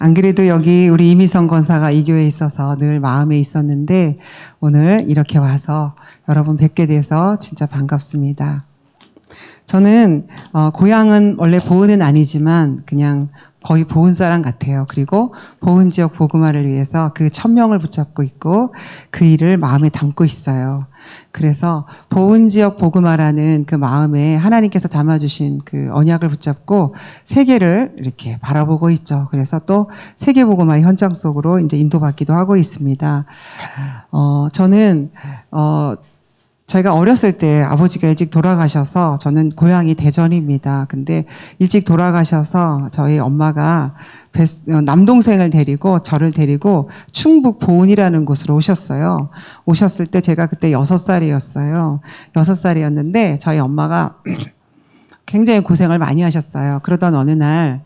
안 그래도 여기 우리 이미성 권사가 이 교회에 있어서 늘 마음에 있었는데 오늘 이렇게 와서 여러분 뵙게 돼서 진짜 반갑습니다. 저는 고향은 원래 보은은 아니지만 그냥 거의 보은 사람 같아요. 그리고 보은 지역 복음화를 위해서 그 1000명을 붙잡고 있고 그 일을 마음에 담고 있어요. 그래서 보은 지역 복음화라는 그 마음에 하나님께서 담아주신 그 언약을 붙잡고 세계를 이렇게 바라보고 있죠. 그래서 또 세계 복음화 현장 속으로 이제 인도받기도 하고 있습니다. 저는 저희가 어렸을 때 아버지가 일찍 돌아가셔서 저는 고향이 대전입니다. 근데 일찍 돌아가셔서 저희 엄마가 남동생을 데리고 저를 데리고 충북 보은이라는 곳으로 오셨어요. 오셨을 때 제가 그때 6살이었어요. 6살이었는데 저희 엄마가 굉장히 고생을 많이 하셨어요. 그러던 어느 날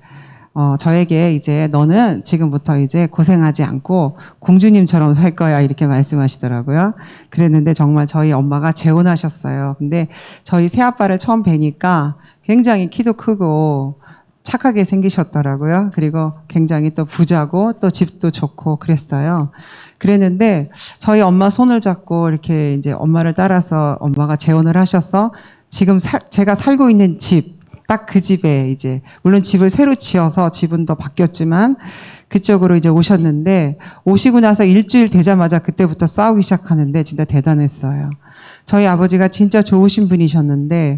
저에게 이제 너는 지금부터 이제 고생하지 않고 공주님처럼 살 거야 이렇게 말씀하시더라고요. 그랬는데 정말 저희 엄마가 재혼하셨어요. 근데 저희 새아빠를 처음 뵈니까 굉장히 키도 크고 착하게 생기셨더라고요. 그리고 굉장히 또 부자고 또 집도 좋고 그랬어요. 그랬는데 저희 엄마 손을 잡고 이렇게 이제 엄마를 따라서 엄마가 재혼을 하셔서 지금 제가 살고 있는 집 딱 그 집에 이제 물론 집을 새로 지어서 집은 더 바뀌었지만 그쪽으로 이제 오셨는데 오시고 나서 일주일 되자마자 그때부터 싸우기 시작하는데 진짜 대단했어요. 저희 아버지가 진짜 좋으신 분이셨는데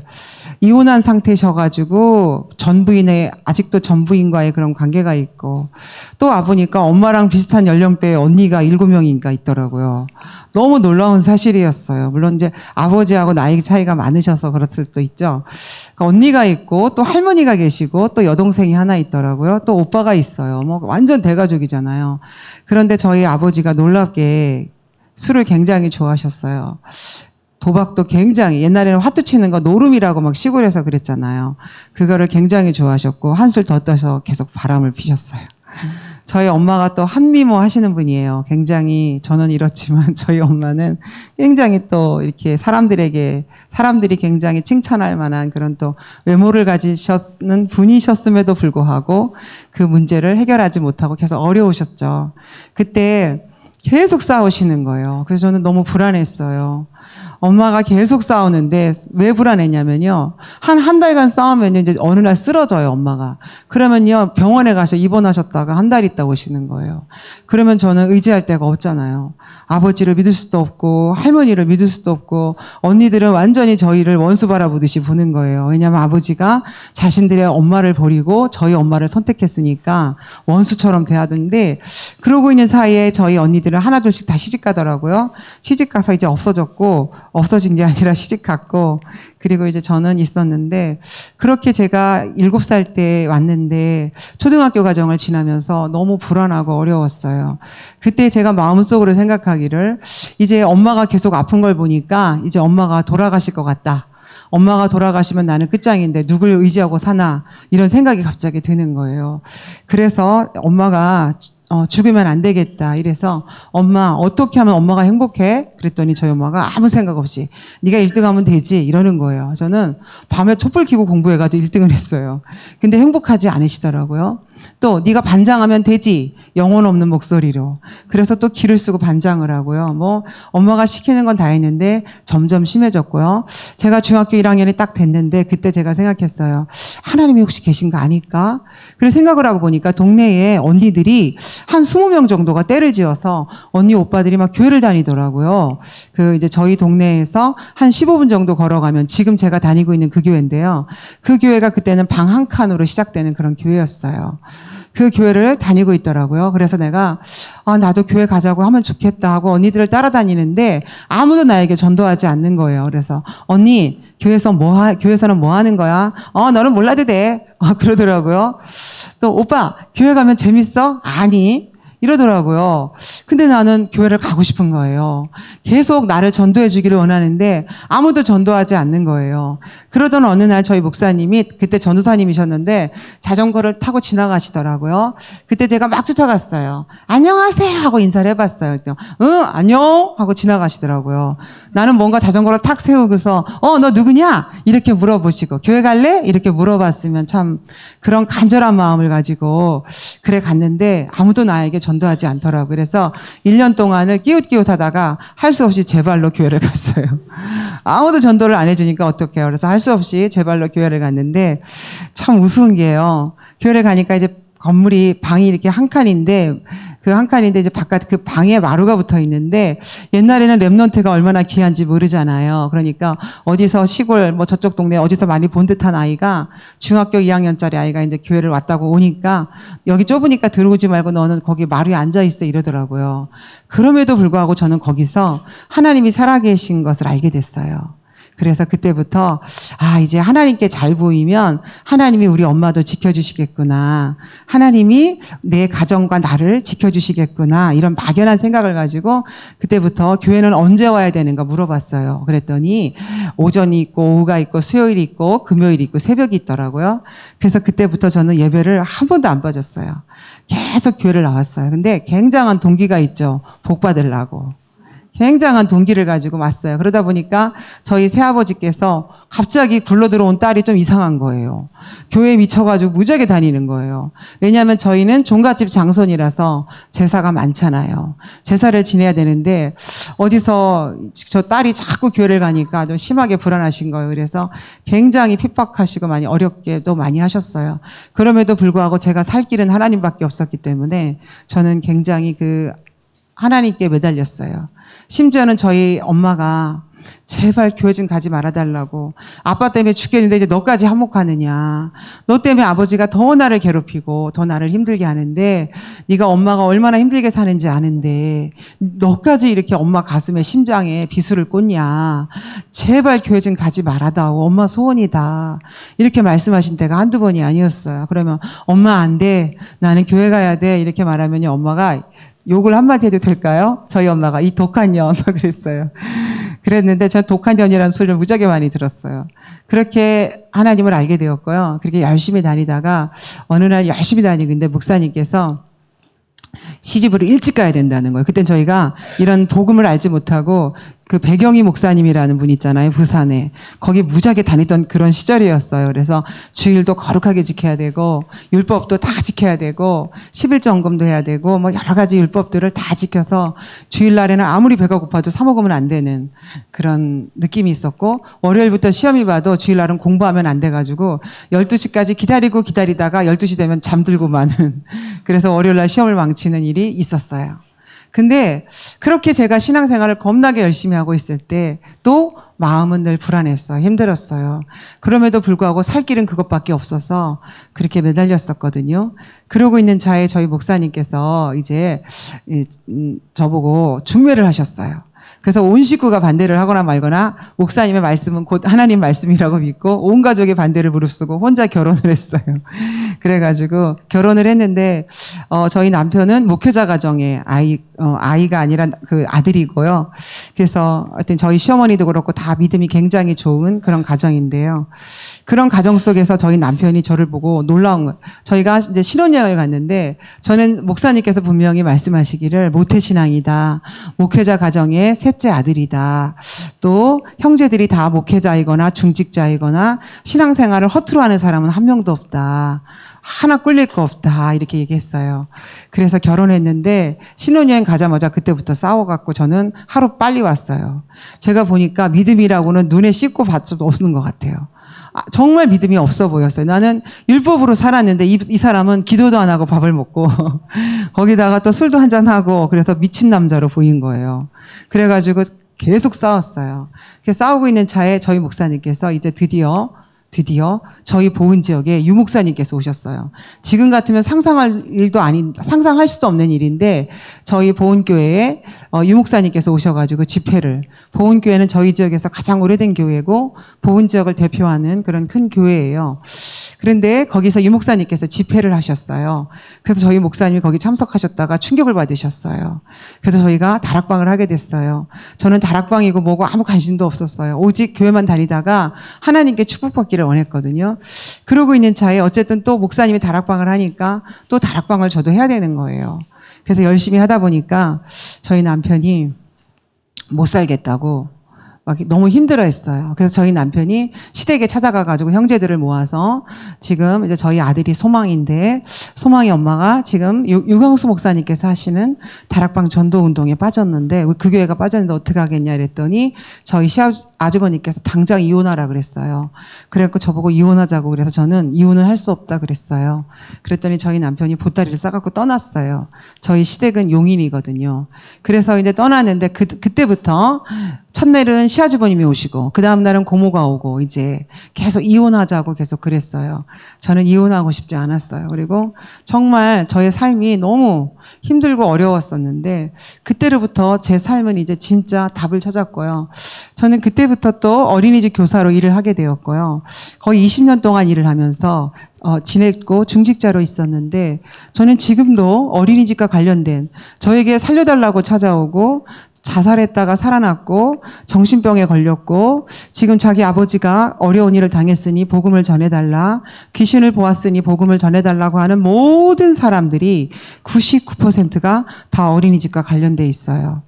이혼한 상태셔가지고 전부인의 아직도 전부인과의 그런 관계가 있고 또 와보니까 엄마랑 비슷한 연령대의 언니가 7명인가 있더라고요. 너무 놀라운 사실이었어요. 물론 이제 아버지하고 나이 차이가 많으셔서 그럴 수도 있죠. 그러니까 언니가 있고 또 할머니가 계시고 또 여동생이 하나 있더라고요. 또 오빠가 있어요. 뭐 완전 대가족이잖아요. 그런데 저희 아버지가 놀랍게 술을 굉장히 좋아하셨어요. 도박도 굉장히 옛날에는 화투 치는 거 노름이라고 막 시골에서 그랬잖아요. 그거를 굉장히 좋아하셨고 한술 더 떠서 계속 바람을 피셨어요. 저희 엄마가 또 한미모 하시는 분이에요. 굉장히 저는 이렇지만 저희 엄마는 굉장히 또 이렇게 사람들이 굉장히 칭찬할 만한 그런 또 외모를 가지셨는 분이셨음에도 불구하고 그 문제를 해결하지 못하고 계속 어려우셨죠. 그때 계속 싸우시는 거예요. 그래서 저는 너무 불안했어요. 엄마가 계속 싸우는데 왜 불안했냐면요. 한 달간 싸우면요. 이제 어느 날 쓰러져요, 엄마가. 그러면요. 병원에 가서 입원하셨다가 한 달 있다 오시는 거예요. 그러면 저는 의지할 데가 없잖아요. 아버지를 믿을 수도 없고 할머니를 믿을 수도 없고 언니들은 완전히 저희를 원수 바라보듯이 보는 거예요. 왜냐하면 아버지가 자신들의 엄마를 버리고 저희 엄마를 선택했으니까 원수처럼 대하던데 그러고 있는 사이에 저희 언니들은 하나둘씩 다 시집 가더라고요. 시집 가서 이제 없어진 게 아니라 시집 갔고 그리고 이제 저는 있었는데 그렇게 제가 7살 때 왔는데 초등학교 과정을 지나면서 너무 불안하고 어려웠어요. 그때 제가 마음속으로 생각하기를 이제 엄마가 계속 아픈 걸 보니까 이제 엄마가 돌아가실 것 같다. 엄마가 돌아가시면 나는 끝장인데 누굴 의지하고 사나 이런 생각이 갑자기 드는 거예요. 그래서 엄마가 죽으면 안 되겠다. 이래서 엄마 어떻게 하면 엄마가 행복해? 그랬더니 저희 엄마가 아무 생각 없이 네가 1등 하면 되지 이러는 거예요. 저는 밤에 촛불 켜고 공부해가지고 1등을 했어요. 근데 행복하지 않으시더라고요. 또 네가 반장하면 되지 영혼 없는 목소리로. 그래서 또 기를 쓰고 반장을 하고요. 뭐 엄마가 시키는 건 다 했는데 점점 심해졌고요. 제가 중학교 1학년이 딱 됐는데 그때 제가 생각했어요. 하나님이 혹시 계신 거 아닐까? 그래서 생각을 하고 보니까 동네에 언니들이 한 20명 정도가 때를 지어서 언니 오빠들이 막 교회를 다니더라고요. 그 이제 저희 동네에서 한 15분 정도 걸어가면 지금 제가 다니고 있는 그 교회인데요. 그 교회가 그때는 방 한 칸으로 시작되는 그런 교회였어요. 그 교회를 다니고 있더라고요. 그래서 내가 나도 교회 가자고 하면 좋겠다 하고 언니들을 따라다니는데 아무도 나에게 전도하지 않는 거예요. 그래서 언니 교회에서는 뭐 하는 거야? 너는 몰라도 돼. 그러더라고요. 또 오빠 교회 가면 재밌어? 아니 이러더라고요. 근데 나는 교회를 가고 싶은 거예요. 계속 나를 전도해 주기를 원하는데 아무도 전도하지 않는 거예요. 그러던 어느 날 저희 목사님이, 그때 전도사님이셨는데 자전거를 타고 지나가시더라고요. 그때 제가 막 쫓아갔어요. 안녕하세요 하고 인사를 해봤어요. 응 안녕 하고 지나가시더라고요. 나는 뭔가 자전거를 탁 세우고서 너 누구냐 이렇게 물어보시고, 교회 갈래 이렇게 물어봤으면 참 그런 간절한 마음을 가지고 그래 갔는데 아무도 나에게 전도하지 않더라고요. 그래서 1년 동안을 끼웃끼웃하다가 할 수 없이 제 발로 교회를 갔어요. 아무도 전도를 안 해주니까 어떡해요. 그래서 할 수 없이 제 발로 교회를 갔는데 참 우스운 게요. 교회를 가니까 이제 건물이, 방이 이렇게 한 칸인데, 그 한 칸인데 이제 바깥 그 방에 마루가 붙어 있는데, 옛날에는 랩넌트가 얼마나 귀한지 모르잖아요. 그러니까 어디서 시골 뭐 저쪽 동네 어디서 많이 본 듯한 아이가, 중학교 2학년짜리 아이가 이제 교회를 왔다고 오니까 여기 좁으니까 들어오지 말고 너는 거기 마루에 앉아 있어 이러더라고요. 그럼에도 불구하고 저는 거기서 하나님이 살아계신 것을 알게 됐어요. 그래서 그때부터 이제 하나님께 잘 보이면 하나님이 우리 엄마도 지켜주시겠구나. 하나님이 내 가정과 나를 지켜주시겠구나. 이런 막연한 생각을 가지고 그때부터 교회는 언제 와야 되는가 물어봤어요. 그랬더니 오전이 있고 오후가 있고 수요일이 있고 금요일이 있고 새벽이 있더라고요. 그래서 그때부터 저는 예배를 한 번도 안 빠졌어요. 계속 교회를 나왔어요. 근데 굉장한 동기가 있죠. 복 받으려고. 굉장한 동기를 가지고 왔어요. 그러다 보니까 저희 새아버지께서 갑자기 굴러 들어온 딸이 좀 이상한 거예요. 교회에 미쳐가지고 무지하게 다니는 거예요. 왜냐하면 저희는 종갓집 장손이라서 제사가 많잖아요. 제사를 지내야 되는데 어디서 저 딸이 자꾸 교회를 가니까 좀 심하게 불안하신 거예요. 그래서 굉장히 핍박하시고 많이 어렵게도 많이 하셨어요. 그럼에도 불구하고 제가 살 길은 하나님밖에 없었기 때문에 저는 굉장히 하나님께 매달렸어요. 심지어는 저희 엄마가 제발 교회 좀 가지 말아달라고, 아빠 때문에 죽겠는데 이제 너까지 한몫하느냐, 너 때문에 아버지가 더 나를 괴롭히고 더 나를 힘들게 하는데 네가 엄마가 얼마나 힘들게 사는지 아는데 너까지 이렇게 엄마 가슴에 심장에 비수를 꽂냐, 제발 교회 좀 가지 말아다오, 엄마 소원이다, 이렇게 말씀하신 때가 한두 번이 아니었어요. 그러면 엄마 안 돼, 나는 교회 가야 돼, 이렇게 말하면 엄마가 욕을 한마디 해도 될까요? 저희 엄마가 이 독한 년 그랬어요. 그랬는데 전 독한 년이라는 소리를 무지하게 많이 들었어요. 그렇게 하나님을 알게 되었고요. 그렇게 열심히 다니다가 어느 날 열심히 다니고 있는데 목사님께서 시집을 일찍 가야 된다는 거예요. 그땐 저희가 이런 복음을 알지 못하고 그 배경희 목사님이라는 분 있잖아요. 부산에. 거기 무지하게 다니던 그런 시절이었어요. 그래서 주일도 거룩하게 지켜야 되고 율법도 다 지켜야 되고 11조헌금도 해야 되고 뭐 여러 가지 율법들을 다 지켜서 주일날에는 아무리 배가 고파도 사 먹으면 안 되는 그런 느낌이 있었고, 월요일부터 시험이 봐도 주일날은 공부하면 안 돼가지고 12시까지 기다리다가 12시 되면 잠들고 마는 그래서 월요일날 시험을 망치는 일이 있었어요. 근데 그렇게 제가 신앙생활을 겁나게 열심히 하고 있을 때 또 마음은 늘 불안했어요. 힘들었어요. 그럼에도 불구하고 살 길은 그것밖에 없어서 그렇게 매달렸었거든요. 그러고 있는 차에 저희 목사님께서 이제 저보고 중매를 하셨어요. 그래서 온 식구가 반대를 하거나 말거나 목사님의 말씀은 곧 하나님 말씀이라고 믿고 온 가족의 반대를 무릅쓰고 혼자 결혼을 했어요. 그래가지고 결혼을 했는데 저희 남편은 목회자 가정의 아이가 아니라 그 아들이고요. 그래서 하여튼 저희 시어머니도 그렇고 다 믿음이 굉장히 좋은 그런 가정인데요. 그런 가정 속에서 저희 남편이 저를 보고 놀라운 거예요. 저희가 이제 신혼여행을 갔는데 저는 목사님께서 분명히 말씀하시기를 모태신앙이다, 목회자 가정의 셋째 아들이다, 또 형제들이 다 목회자이거나 중직자이거나 신앙생활을 허투루 하는 사람은 한 명도 없다, 하나 꿀릴 거 없다, 이렇게 얘기했어요. 그래서 결혼했는데 신혼여행 가자마자 그때부터 싸워갖고 저는 하루 빨리 왔어요. 제가 보니까 믿음이라고는 눈에 씻고 봐도 없는 것 같아요. 정말 믿음이 없어 보였어요. 나는 율법으로 살았는데 이 사람은 기도도 안 하고 밥을 먹고 거기다가 또 술도 한잔하고 그래서 미친 남자로 보인 거예요. 그래가지고 계속 싸웠어요. 싸우고 있는 차에 저희 목사님께서 이제 드디어 드디어 저희 보은 지역에 유 목사님께서 오셨어요. 지금 같으면 상상할 수도 없는 일인데 저희 보은교회에 유 목사님께서 오셔가지고 집회를, 보은교회는 저희 지역에서 가장 오래된 교회고 보은 지역을 대표하는 그런 큰 교회예요. 그런데 거기서 유 목사님께서 집회를 하셨어요. 그래서 저희 목사님이 거기 참석하셨다가 충격을 받으셨어요. 그래서 저희가 다락방을 하게 됐어요. 저는 다락방이고 뭐고 아무 관심도 없었어요. 오직 교회만 다니다가 하나님께 축복받기를 원했거든요. 그러고 있는 차에 어쨌든 또 목사님이 다락방을 하니까 또 다락방을 저도 해야 되는 거예요. 그래서 열심히 하다 보니까 저희 남편이 못 살겠다고 막 너무 힘들어했어요. 그래서 저희 남편이 시댁에 찾아가가지고 형제들을 모아서 지금 이제 저희 아들이 소망인데 소망이 엄마가 지금 유경수 목사님께서 하시는 다락방 전도 운동에 빠졌는데 그 교회가 빠졌는데 어떻게 하겠냐 이랬더니 저희 아주버님께서 당장 이혼하라 그랬어요. 그래갖고 저보고 이혼하자고 그래서 저는 이혼을 할 수 없다 그랬어요. 그랬더니 저희 남편이 보따리를 싸갖고 떠났어요. 저희 시댁은 용인이거든요. 그래서 이제 떠났는데 그때부터 첫날은 시아주버님이 오시고 그 다음 날은 고모가 오고 이제 계속 이혼하자고 계속 그랬어요. 저는 이혼하고 싶지 않았어요. 그리고 정말 저의 삶이 너무 힘들고 어려웠었는데 그때로부터 제 삶은 이제 진짜 답을 찾았고요. 저는 그때부터 또 어린이집 교사로 일을 하게 되었고요. 거의 20년 동안 일을 하면서 지냈고 중직자로 있었는데 저는 지금도 어린이집과 관련된 저에게 살려달라고 찾아오고 자살했다가 살아났고 정신병에 걸렸고 지금 자기 아버지가 어려운 일을 당했으니 복음을 전해달라, 귀신을 보았으니 복음을 전해달라고 하는 모든 사람들이 99%가 다 어린이집과 관련돼 있어요.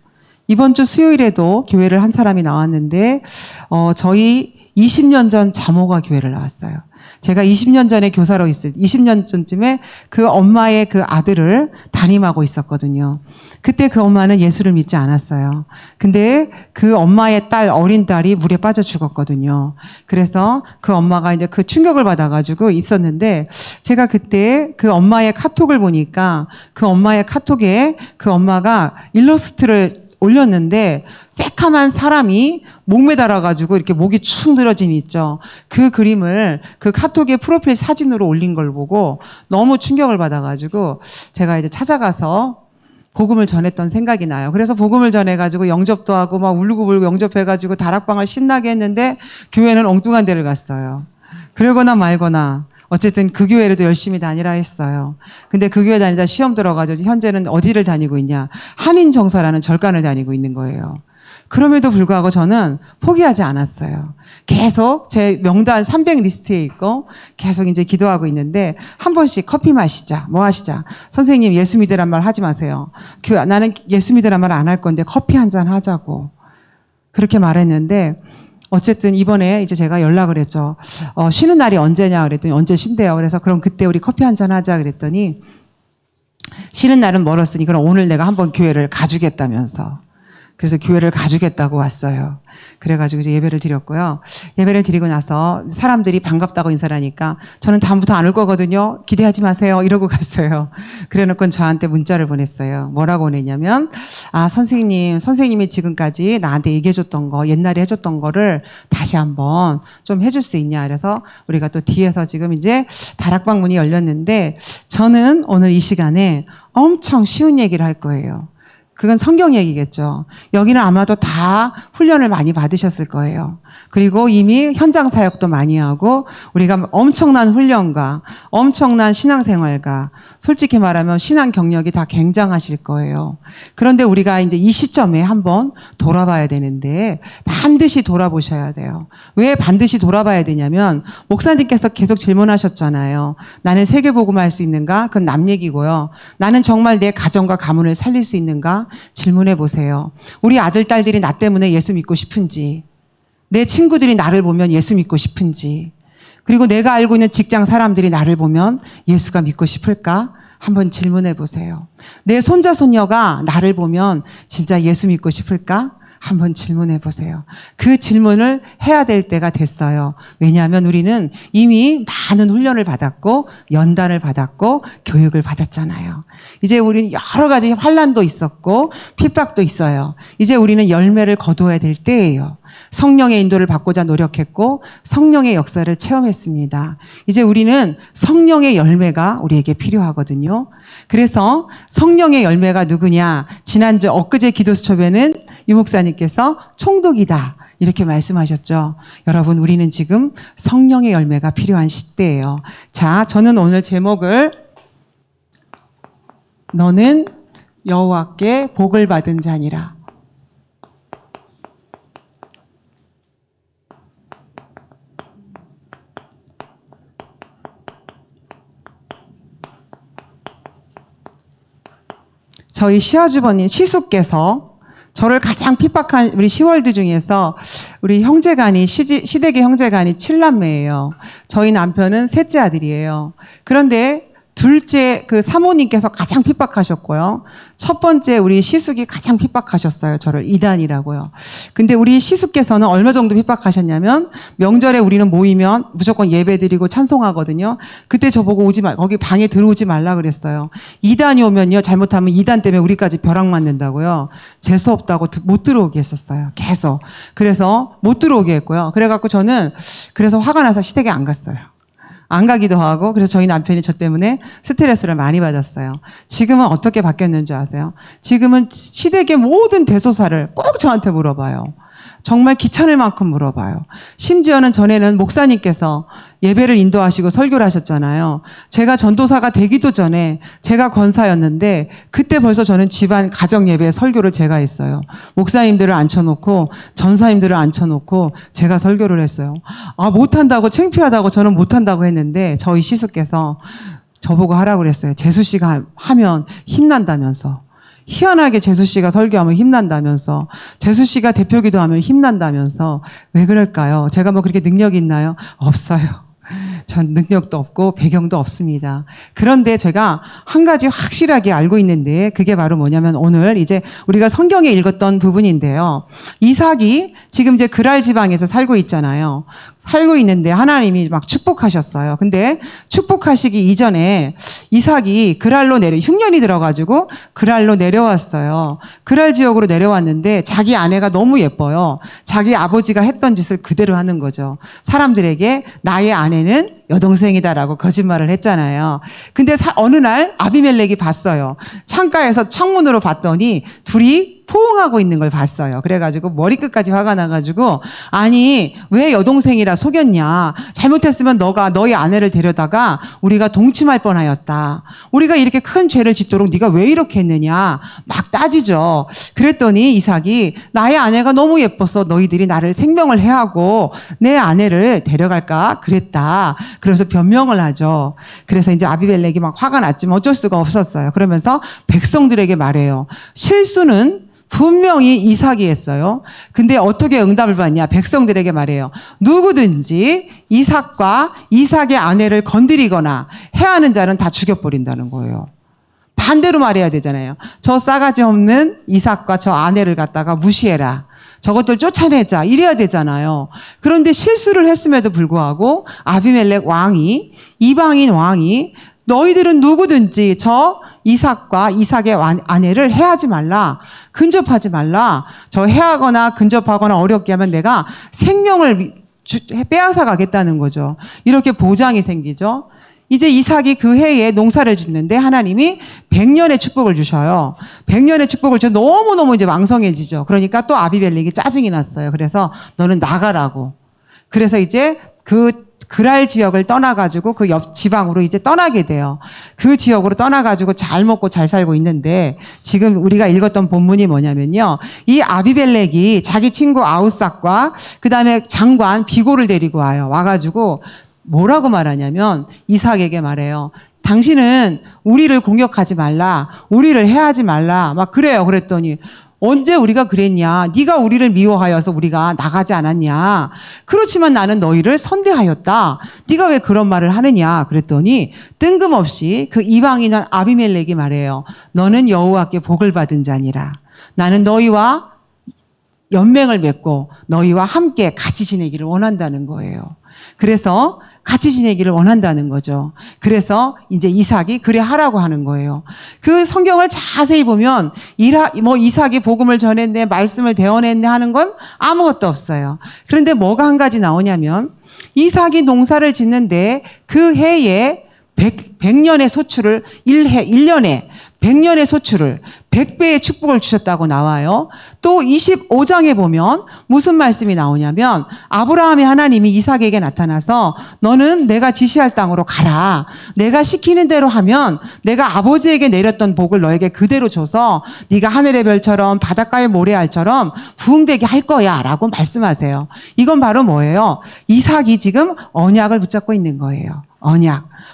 이번 주 수요일에도 교회를 한 사람이 나왔는데 저희 20년 전 자모가 교회를 나왔어요. 제가 20년 전에 교사로 20년 전쯤에 그 엄마의 그 아들을 담임하고 있었거든요. 그때 그 엄마는 예수를 믿지 않았어요. 근데 그 엄마의 어린 딸이 물에 빠져 죽었거든요. 그래서 그 엄마가 이제 그 충격을 받아가지고 있었는데 제가 그때 그 엄마의 카톡을 보니까 그 엄마의 카톡에 그 엄마가 일러스트를 올렸는데 새카만 사람이 목 매달아가지고 이렇게 목이 축 늘어진 있죠. 그 그림을 그 카톡에 프로필 사진으로 올린 걸 보고 너무 충격을 받아가지고 제가 이제 찾아가서 복음을 전했던 생각이 나요. 그래서 복음을 전해가지고 영접도 하고 막 울고불고 영접해가지고 다락방을 신나게 했는데 교회는 엉뚱한 데를 갔어요. 그러거나 말거나 어쨌든 그 교회로도 열심히 다니라 했어요. 근데 그 교회 다니다 시험 들어가지고 현재는 어디를 다니고 있냐. 한인정서라는 절간을 다니고 있는 거예요. 그럼에도 불구하고 저는 포기하지 않았어요. 계속 제 명단 300 리스트에 있고 계속 이제 기도하고 있는데 한 번씩 커피 마시자, 뭐 하시자. 선생님 예수 믿으란 말 하지 마세요. 나는 예수 믿으란 말 안 할 건데 커피 한 잔 하자고. 그렇게 말했는데 어쨌든 이번에 이제 제가 연락을 했죠. 쉬는 날이 언제냐 그랬더니 언제 쉰대요. 그래서 그럼 그때 우리 커피 한 잔 하자 그랬더니 쉬는 날은 멀었으니 그럼 오늘 내가 한번 교회를 가주겠다면서. 그래서 교회를 가주겠다고 왔어요. 그래가지고 이제 예배를 드렸고요. 예배를 드리고 나서 사람들이 반갑다고 인사를 하니까 저는 다음부터 안 올 거거든요. 기대하지 마세요. 이러고 갔어요. 그래 놓고 저한테 문자를 보냈어요. 뭐라고 보냈냐면 선생님이 지금까지 나한테 얘기해줬던 거, 옛날에 해줬던 거를 다시 한번 좀 해줄 수 있냐. 그래서 우리가 또 뒤에서 지금 이제 다락방 문이 열렸는데 저는 오늘 이 시간에 엄청 쉬운 얘기를 할 거예요. 그건 성경 얘기겠죠. 여기는 아마도 다 훈련을 많이 받으셨을 거예요. 그리고 이미 현장 사역도 많이 하고 우리가 엄청난 훈련과 엄청난 신앙생활과 솔직히 말하면 신앙 경력이 다 굉장하실 거예요. 그런데 우리가 이제 이 시점에 한번 돌아봐야 되는데 반드시 돌아보셔야 돼요. 왜 반드시 돌아봐야 되냐면 목사님께서 계속 질문하셨잖아요. 나는 세계복음을 할 수 있는가? 그건 남 얘기고요. 나는 정말 내 가정과 가문을 살릴 수 있는가? 질문해 보세요. 우리 아들, 딸들이 나 때문에 예수 믿고 싶은지, 내 친구들이 나를 보면 예수 믿고 싶은지, 그리고 내가 알고 있는 직장 사람들이 나를 보면 예수가 믿고 싶을까? 한번 질문해 보세요. 내 손자, 손녀가 나를 보면 진짜 예수 믿고 싶을까? 한번 질문해 보세요. 그 질문을 해야 될 때가 됐어요. 왜냐하면 우리는 이미 많은 훈련을 받았고 연단을 받았고 교육을 받았잖아요. 이제 우리는 여러 가지 환난도 있었고 핍박도 있어요. 이제 우리는 열매를 거두어야 될 때예요. 성령의 인도를 받고자 노력했고 성령의 역사를 체험했습니다. 이제 우리는 성령의 열매가 우리에게 필요하거든요. 그래서 성령의 열매가 누구냐? 지난주 엊그제 기도수첩에는 유 목사님께서 총독이다 이렇게 말씀하셨죠. 여러분, 우리는 지금 성령의 열매가 필요한 시대예요. 자, 저는 오늘 제목을 너는 여호와께 복을 받은 자니라. 저희 시아주버님 시숙께서 저를 가장 핍박한 우리 시월드 중에서 우리 형제간이 시댁의 형제간이 7남매예요. 저희 남편은 셋째 아들이에요. 그런데 둘째 그 사모님께서 가장 핍박하셨고요. 첫 번째 우리 시숙이 가장 핍박하셨어요. 저를 이단이라고요. 근데 우리 시숙께서는 얼마 정도 핍박하셨냐면 명절에 우리는 모이면 무조건 예배드리고 찬송하거든요. 그때 저보고 오지 말, 거기 방에 들어오지 말라 그랬어요. 이단이 오면요, 잘못하면 이단 때문에 우리까지 벼락 맞는다고요. 재수 없다고 못 들어오게 했었어요. 계속. 그래서 못 들어오게 했고요. 그래갖고 저는 그래서 화가 나서 시댁에 안 갔어요. 안 가기도 하고. 그래서 저희 남편이 저 때문에 스트레스를 많이 받았어요. 지금은 어떻게 바뀌었는 줄 아세요? 지금은 시댁의 모든 대소사를 꼭 저한테 물어봐요. 정말 귀찮을 만큼 물어봐요. 심지어는 전에는 목사님께서 예배를 인도하시고 설교를 하셨잖아요. 제가 전도사가 되기도 전에 제가 권사였는데 그때 벌써 저는 집안 가정 예배 설교를 제가 했어요. 목사님들을 앉혀놓고 전사님들을 앉혀놓고 제가 설교를 했어요. 아, 못한다고, 창피하다고 저는 못한다고 했는데 저희 시숙께서 저보고 하라고 그랬어요. 재수 씨가 하면 힘난다면서. 희한하게 재수 씨가 설교하면 힘난다면서, 재수 씨가 대표기도 하면 힘난다면서. 왜 그럴까요? 제가 뭐 그렇게 능력이 있나요? 없어요. 전 능력도 없고 배경도 없습니다. 그런데 제가 한 가지 확실하게 알고 있는데 그게 바로 뭐냐면 오늘 이제 우리가 성경에 읽었던 부분인데요. 이삭이 지금 이제 그랄 지방에서 살고 있잖아요. 살고 있는데 하나님이 막 축복하셨어요. 근데 축복하시기 이전에 이삭이 그랄로 흉년이 들어가지고 그랄로 내려왔어요. 그랄 지역으로 내려왔는데 자기 아내가 너무 예뻐요. 자기 아버지가 했던 짓을 그대로 하는 거죠. 사람들에게 나의 아내는 여동생이다라고 거짓말을 했잖아요. 근데 어느 날 아비멜렉이 봤어요. 창가에서 창문으로 봤더니 둘이 포옹하고 있는 걸 봤어요. 그래가지고 머리끝까지 화가 나가지고, 아니 왜 여동생이라 속였냐, 잘못했으면 너가 너희 아내를 데려다가 우리가 동침할 뻔하였다, 우리가 이렇게 큰 죄를 짓도록 네가 왜 이렇게 했느냐 막 따지죠. 그랬더니 이삭이 나의 아내가 너무 예뻐서 너희들이 나를 생명을 해하고 내 아내를 데려갈까 그랬다. 그래서 변명을 하죠. 그래서 이제 아비멜렉이 막 화가 났지만 어쩔 수가 없었어요. 그러면서 백성들에게 말해요. 실수는 분명히 이삭이 했어요. 근데 어떻게 응답을 받냐? 백성들에게 말해요. 누구든지 이삭과 이삭의 아내를 건드리거나 해하는 자는 다 죽여버린다는 거예요. 반대로 말해야 되잖아요. 저 싸가지 없는 이삭과 저 아내를 갖다가 무시해라. 저것들 쫓아내자. 이래야 되잖아요. 그런데 실수를 했음에도 불구하고 아비멜렉 왕이, 이방인 왕이 너희들은 누구든지 저 이삭과 이삭의 아내를 해하지 말라. 근접하지 말라. 저 해하거나 근접하거나 어렵게 하면 내가 생명을 빼앗아 가겠다는 거죠. 이렇게 보장이 생기죠. 이제 이삭이 그 해에 농사를 짓는데 하나님이 100년의 축복을 주셔요. 100년의 축복을 줘 너무너무 이제 왕성해지죠. 그러니까 또 아비멜렉이 짜증이 났어요. 그래서 너는 나가라고. 그래서 이제 그랄 지역을 떠나가지고 그 옆 지방으로 이제 떠나게 돼요. 그 지역으로 떠나가지고 잘 먹고 잘 살고 있는데, 지금 우리가 읽었던 본문이 뭐냐면요. 이 아비멜렉이 자기 친구 아우삭과 그 다음에 장관 비고를 데리고 와요. 와가지고 뭐라고 말하냐면 이삭에게 말해요. 당신은 우리를 공격하지 말라. 우리를 해하지 말라. 막 그래요. 그랬더니 언제 우리가 그랬냐? 네가 우리를 미워하여서 우리가 나가지 않았냐? 그렇지만 나는 너희를 선대하였다. 네가 왜 그런 말을 하느냐? 그랬더니 뜬금없이 그 이방인 아비멜렉이 말해요. 너는 여호와께 복을 받은 자니라. 나는 너희와 연맹을 맺고 너희와 함께 같이 지내기를 원한다는 거예요. 그래서 같이 지내기를 원한다는 거죠. 그래서 이제 이삭이 그래 하라고 하는 거예요. 그 성경을 자세히 보면 이삭이 복음을 전했네, 말씀을 대언했네 하는 건 아무것도 없어요. 그런데 뭐가 한 가지 나오냐면 이삭이 농사를 짓는데 그 해에 100년의 소출을 1년에 100년의 소출을 100배의 축복을 주셨다고 나와요. 또 25장에 보면 무슨 말씀이 나오냐면 아브라함의 하나님이 이삭에게 나타나서 너는 내가 지시할 땅으로 가라. 내가 시키는 대로 하면 내가 아버지에게 내렸던 복을 너에게 그대로 줘서 네가 하늘의 별처럼 바닷가의 모래알처럼 부흥되게 할 거야 라고 말씀하세요. 이건 바로 뭐예요? 이삭이 지금 언약을 붙잡고 있는 거예요.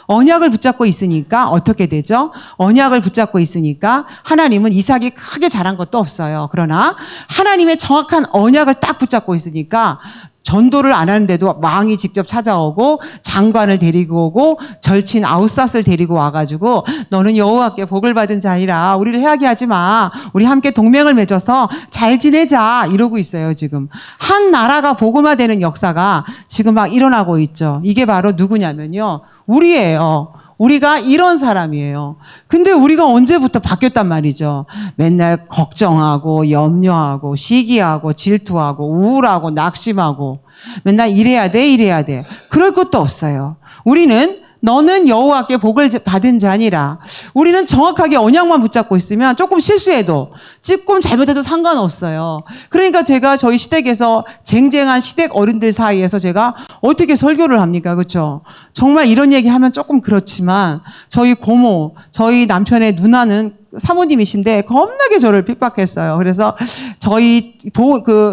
언약을 붙잡고 있으니까 어떻게 되죠? 언약을 붙잡고 있으니까 하나님은 이삭이 크게 잘한 것도 없어요. 그러나 하나님의 정확한 언약을 딱 붙잡고 있으니까 전도를 안 하는데도 왕이 직접 찾아오고 장관을 데리고 오고 절친 아웃삿을 데리고 와가지고 너는 여호와께 복을 받은 자이라 우리를 해하게 하지 마. 우리 함께 동맹을 맺어서 잘 지내자 이러고 있어요. 지금 한 나라가 복음화되는 역사가 지금 막 일어나고 있죠. 이게 바로 누구냐면요. 우리예요. 우리가 이런 사람이에요. 근데 우리가 언제부터 바뀌었단 말이죠. 맨날 걱정하고 염려하고 시기하고 질투하고 우울하고 낙심하고 맨날 이래야 돼. 그럴 것도 없어요. 우리는 너는 여호와께 복을 받은 자니라. 우리는 정확하게 언약만 붙잡고 있으면 조금 실수해도 조금 잘못해도 상관없어요. 그러니까 제가 저희 시댁에서 쟁쟁한 시댁 어른들 사이에서 제가 어떻게 설교를 합니까? 그렇죠? 정말 이런 얘기하면 조금 그렇지만 저희 고모, 저희 남편의 누나는 사모님이신데 겁나게 저를 핍박했어요. 그래서 저희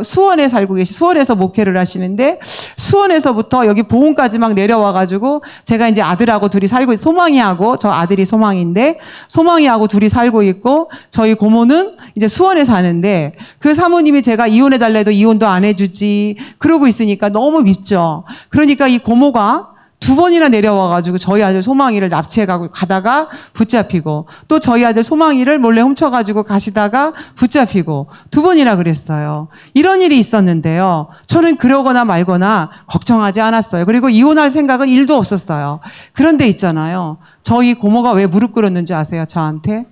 수원에 살고 수원에서 목회를 하시는데 수원에서부터 여기 보훈까지 막 내려와가지고 제가 이제 아들하고 둘이 살고 소망이하고 저 아들이 소망인데 소망이하고 둘이 살고 있고 저희 고모는 이제 수원에 사는데 그 사모님이 제가 이혼해달래도 이혼도 안 해주지 그러고 있으니까 너무 밉죠. 그러니까 이 고모가 2번이나 내려와가지고 저희 아들 소망이를 납치해가고 가다가 붙잡히고 또 저희 아들 소망이를 몰래 훔쳐가지고 가시다가 붙잡히고 2번이나 그랬어요. 이런 일이 있었는데요. 저는 그러거나 말거나 걱정하지 않았어요. 그리고 이혼할 생각은 1도 없었어요. 그런데 있잖아요. 저희 고모가 왜 무릎 꿇었는지 아세요? 저한테?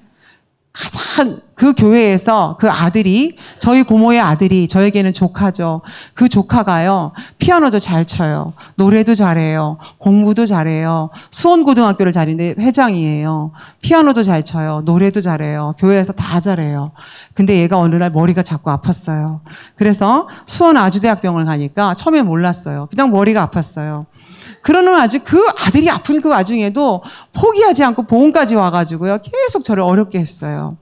가장 그 교회에서 그 아들이 저희 고모의 아들이 저에게는 조카죠. 그 조카가요. 피아노도 잘 쳐요. 노래도 잘해요. 공부도 잘해요. 수원고등학교를 다니는데 회장이에요. 피아노도 잘 쳐요. 노래도 잘해요. 교회에서 다 잘해요. 근데 얘가 어느 날 머리가 자꾸 아팠어요. 그래서 수원 아주대학병원을 가니까 처음에 몰랐어요. 그냥 머리가 아팠어요. 그러는 그 아들이 아픈 그 와중에도 포기하지 않고 보험까지 와가지고요. 계속 저를 어렵게 했어요.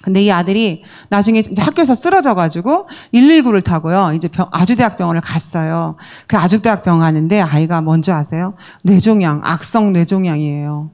근데 이 아들이 나중에 이제 학교에서 쓰러져가지고 119를 타고요. 이제 아주대학병원을 갔어요. 그 아주대학병원 가는데 아이가 뭔지 아세요? 뇌종양, 악성 뇌종양이에요.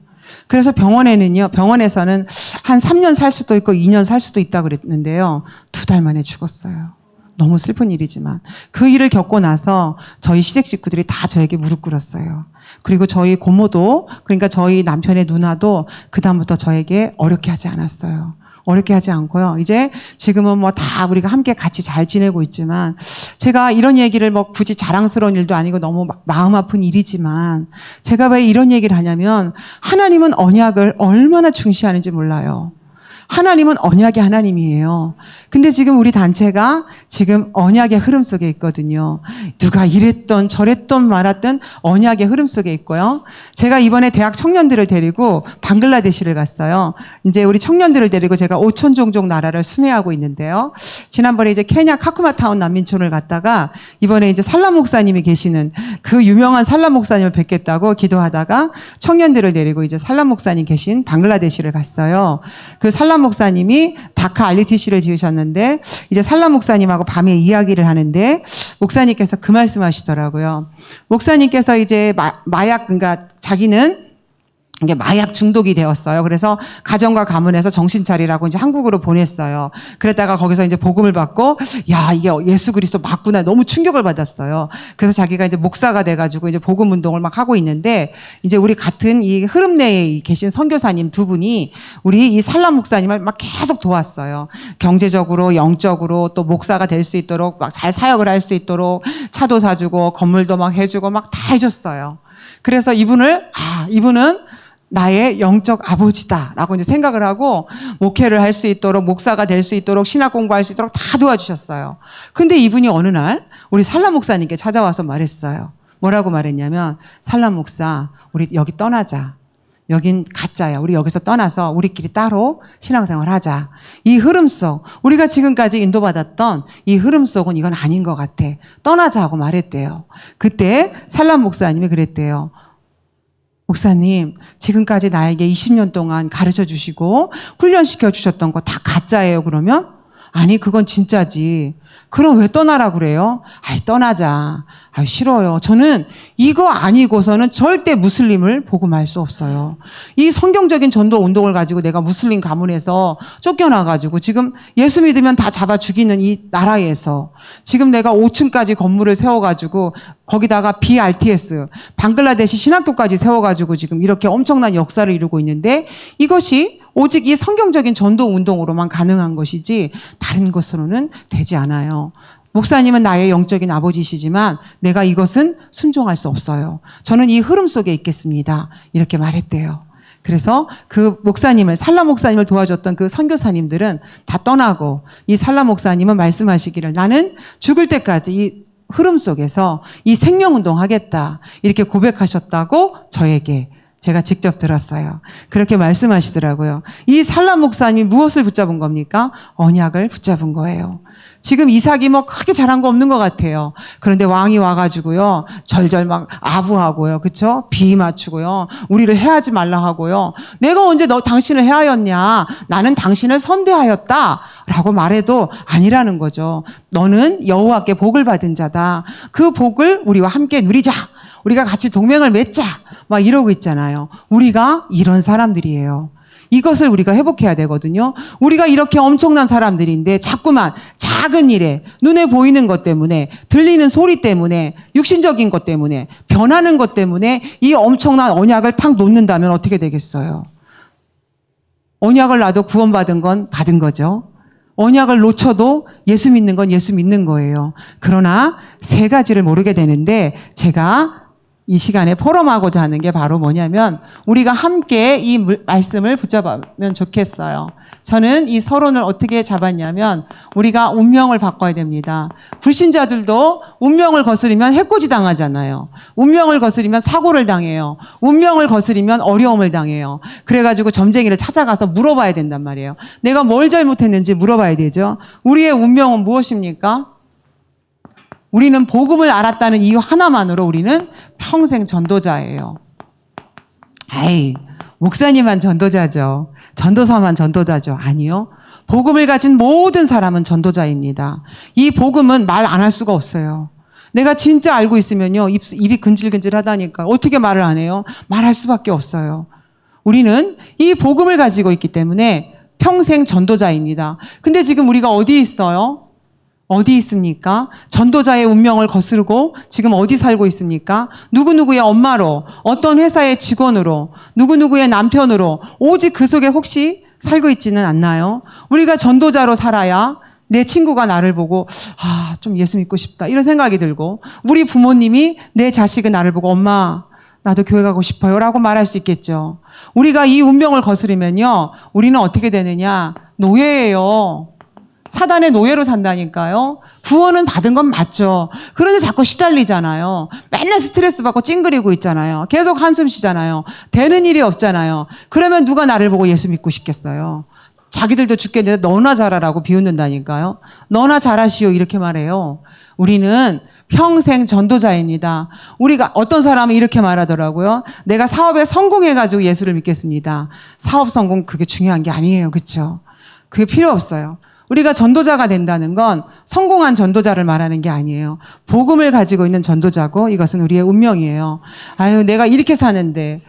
그래서 병원에서는 한 3년 살 수도 있고 2년 살 수도 있다고 그랬는데요. 2달 만에 죽었어요. 너무 슬픈 일이지만 그 일을 겪고 나서 저희 시댁 식구들이 다 저에게 무릎 꿇었어요. 그리고 저희 고모도 그러니까 저희 남편의 누나도 그다음부터 저에게 어렵게 하지 않았어요. 어렵게 하지 않고요. 이제 지금은 뭐 다 우리가 함께 같이 잘 지내고 있지만 제가 이런 얘기를 뭐 굳이 자랑스러운 일도 아니고 너무 마음 아픈 일이지만 제가 왜 이런 얘기를 하냐면 하나님은 언약을 얼마나 중시하는지 몰라요. 하나님은 언약의 하나님이에요. 근데 지금 우리 단체가 지금 언약의 흐름 속에 있거든요. 누가 이랬던 저랬던 말았던 언약의 흐름 속에 있고요. 제가 이번에 대학 청년들을 데리고 방글라데시를 갔어요. 이제 우리 청년들을 데리고 제가 5천 종족 나라를 순회하고 있는데요. 지난번에 이제 케냐 카쿠마타운 난민촌을 갔다가 이번에 이제 살람 목사님이 계시는 그 유명한 살람 목사님을 뵙겠다고 기도하다가 청년들을 데리고 이제 살람 목사님 계신 방글라데시를 갔어요. 그 살람 목사님이 다카 RUTC를 지으셨는데 이제 살람 목사님하고 밤에 이야기를 하는데 목사님께서 그 말씀하시더라고요. 목사님께서 이제 마약 그러니까 자기는 이게 마약 중독이 되었어요. 그래서 가정과 가문에서 정신 차리라고 이제 한국으로 보냈어요. 그랬다가 거기서 이제 복음을 받고, 야, 이게 예수 그리스도 맞구나. 너무 충격을 받았어요. 그래서 자기가 이제 목사가 돼가지고 이제 복음 운동을 막 하고 있는데, 이제 우리 같은 이 흐름 내에 계신 선교사님 두 분이 우리 이 살람 목사님을 막 계속 도왔어요. 경제적으로, 영적으로, 또 목사가 될 수 있도록 막 잘 사역을 할 수 있도록 차도 사주고 건물도 막 해주고 막 다 해줬어요. 그래서 이분은 나의 영적 아버지다라고 이제 생각을 하고 목회를 할 수 있도록, 목사가 될 수 있도록, 신학 공부할 수 있도록 다 도와주셨어요. 근데 이분이 어느 날 우리 살람 목사님께 찾아와서 말했어요. 뭐라고 말했냐면, 살람 목사, 우리 여기 떠나자. 여긴 가짜야. 우리 여기서 떠나서 우리끼리 따로 신앙생활 하자. 이 흐름 속, 우리가 지금까지 인도받았던 이 흐름 속은 이건 아닌 것 같아. 떠나자 하고 말했대요. 그때 살람 목사님이 그랬대요. 목사님, 지금까지 나에게 20년 동안 가르쳐 주시고 훈련시켜 주셨던 거 다 가짜예요, 그러면? 아니, 그건 진짜지. 그럼 왜 떠나라 그래요? 아이, 떠나자. 아이, 싫어요. 저는 이거 아니고서는 절대 무슬림을 복음할 수 없어요. 이 성경적인 전도 운동을 가지고 내가 무슬림 가문에서 쫓겨나가지고 지금 예수 믿으면 다 잡아 죽이는 이 나라에서 지금 내가 5층까지 건물을 세워가지고 거기다가 BRTS, 방글라데시 신학교까지 세워가지고 지금 이렇게 엄청난 역사를 이루고 있는데, 이것이 오직 이 성경적인 전도 운동으로만 가능한 것이지 다른 것으로는 되지 않아요. 목사님은 나의 영적인 아버지시지만 내가 이것은 순종할 수 없어요. 저는 이 흐름 속에 있겠습니다. 이렇게 말했대요. 그래서 그 목사님을, 살람 목사님을 도와줬던 그 선교사님들은 다 떠나고, 이 살람 목사님은 말씀하시기를, 나는 죽을 때까지 이 흐름 속에서 이 생명운동 하겠다. 이렇게 고백하셨다고 저에게 제가 직접 들었어요. 그렇게 말씀하시더라고요. 이 살람 목사님이 무엇을 붙잡은 겁니까? 언약을 붙잡은 거예요. 지금 이삭이 뭐 크게 잘한 거 없는 것 같아요. 그런데 왕이 와가지고요, 절절 막 아부하고요, 그쵸? 비 맞추고요, 우리를 해하지 말라 하고요. 내가 언제 당신을 해하였냐? 나는 당신을 선대하였다. 라고 말해도 아니라는 거죠. 너는 여호와께 복을 받은 자다. 그 복을 우리와 함께 누리자. 우리가 같이 동맹을 맺자. 막 이러고 있잖아요. 우리가 이런 사람들이에요. 이것을 우리가 회복해야 되거든요. 우리가 이렇게 엄청난 사람들인데 자꾸만 작은 일에, 눈에 보이는 것 때문에, 들리는 소리 때문에, 육신적인 것 때문에, 변하는 것 때문에 이 엄청난 언약을 탁 놓는다면 어떻게 되겠어요? 언약을 놔도 구원받은 건 받은 거죠. 언약을 놓쳐도 예수 믿는 건 예수 믿는 거예요. 그러나 세 가지를 모르게 되는데, 제가 이 시간에 포럼하고자 하는 게 바로 뭐냐면, 우리가 함께 이 말씀을 붙잡으면 좋겠어요. 저는 이 서론을 어떻게 잡았냐면, 우리가 운명을 바꿔야 됩니다. 불신자들도 운명을 거스르면 해코지 당하잖아요. 운명을 거스르면 사고를 당해요. 운명을 거스르면 어려움을 당해요. 그래가지고 점쟁이를 찾아가서 물어봐야 된단 말이에요. 내가 뭘 잘못했는지 물어봐야 되죠. 우리의 운명은 무엇입니까? 우리는 복음을 알았다는 이유 하나만으로 우리는 평생 전도자예요. 아이, 목사님만 전도자죠. 전도사만 전도자죠. 아니요. 복음을 가진 모든 사람은 전도자입니다. 이 복음은 말 안 할 수가 없어요. 내가 진짜 알고 있으면요, 입이 근질근질하다니까 어떻게 말을 안 해요? 말할 수밖에 없어요. 우리는 이 복음을 가지고 있기 때문에 평생 전도자입니다. 근데 지금 우리가 어디 있어요? 어디 있습니까? 전도자의 운명을 거스르고 지금 어디 살고 있습니까? 누구누구의 엄마로, 어떤 회사의 직원으로, 누구누구의 남편으로, 오직 그 속에 혹시 살고 있지는 않나요? 우리가 전도자로 살아야 내 친구가 나를 보고 좀 예수 믿고 싶다 이런 생각이 들고, 우리 부모님이 내 자식은 나를 보고 엄마 나도 교회 가고 싶어요 라고 말할 수 있겠죠. 우리가 이 운명을 거스르면요, 우리는 어떻게 되느냐? 노예예요. 사단의 노예로 산다니까요. 구원은 받은 건 맞죠. 그런데 자꾸 시달리잖아요. 맨날 스트레스 받고 찡그리고 있잖아요. 계속 한숨 쉬잖아요. 되는 일이 없잖아요. 그러면 누가 나를 보고 예수 믿고 싶겠어요? 자기들도 죽겠는데 너나 잘하라고 비웃는다니까요. 너나 잘하시오 이렇게 말해요. 우리는 평생 전도자입니다. 우리가 어떤 사람은 이렇게 말하더라고요. 내가 사업에 성공해가지고 예수를 믿겠습니다. 사업 성공 그게 중요한 게 아니에요. 그렇죠? 그게 필요 없어요. 우리가 전도자가 된다는 건 성공한 전도자를 말하는 게 아니에요. 복음을 가지고 있는 전도자고, 이것은 우리의 운명이에요. 아유, 내가 이렇게 사는데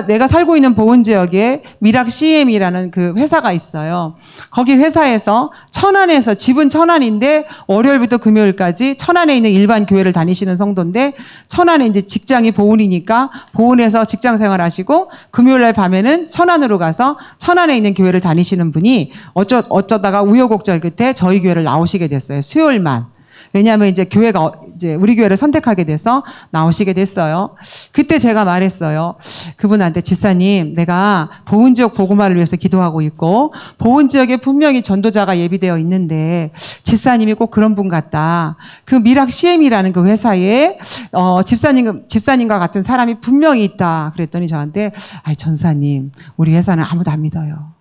내가 살고 있는 보은 지역에 미락 CM이라는 그 회사가 있어요. 거기 회사에서 천안에서, 집은 천안인데 월요일부터 금요일까지 천안에 있는 일반 교회를 다니시는 성도인데, 천안에 이제 직장이 보은이니까 보은에서 직장 생활하시고 금요일날 밤에는 천안으로 가서 천안에 있는 교회를 다니시는 분이 어쩌다가 우여곡절 끝에 저희 교회를 나오시게 됐어요. 수요일만. 왜냐하면 이제 교회가 이제 우리 교회를 선택하게 돼서 나오시게 됐어요. 그때 제가 말했어요. 그분한테, 집사님, 내가 보은 지역 복음화를 위해서 기도하고 있고 보은 지역에 분명히 전도자가 예비되어 있는데 집사님이 꼭 그런 분 같다. 그 미락 CM이라는 그 회사에 집사님과 같은 사람이 분명히 있다. 그랬더니 저한테, 아이 전사님, 우리 회사는 아무도 안 믿어요.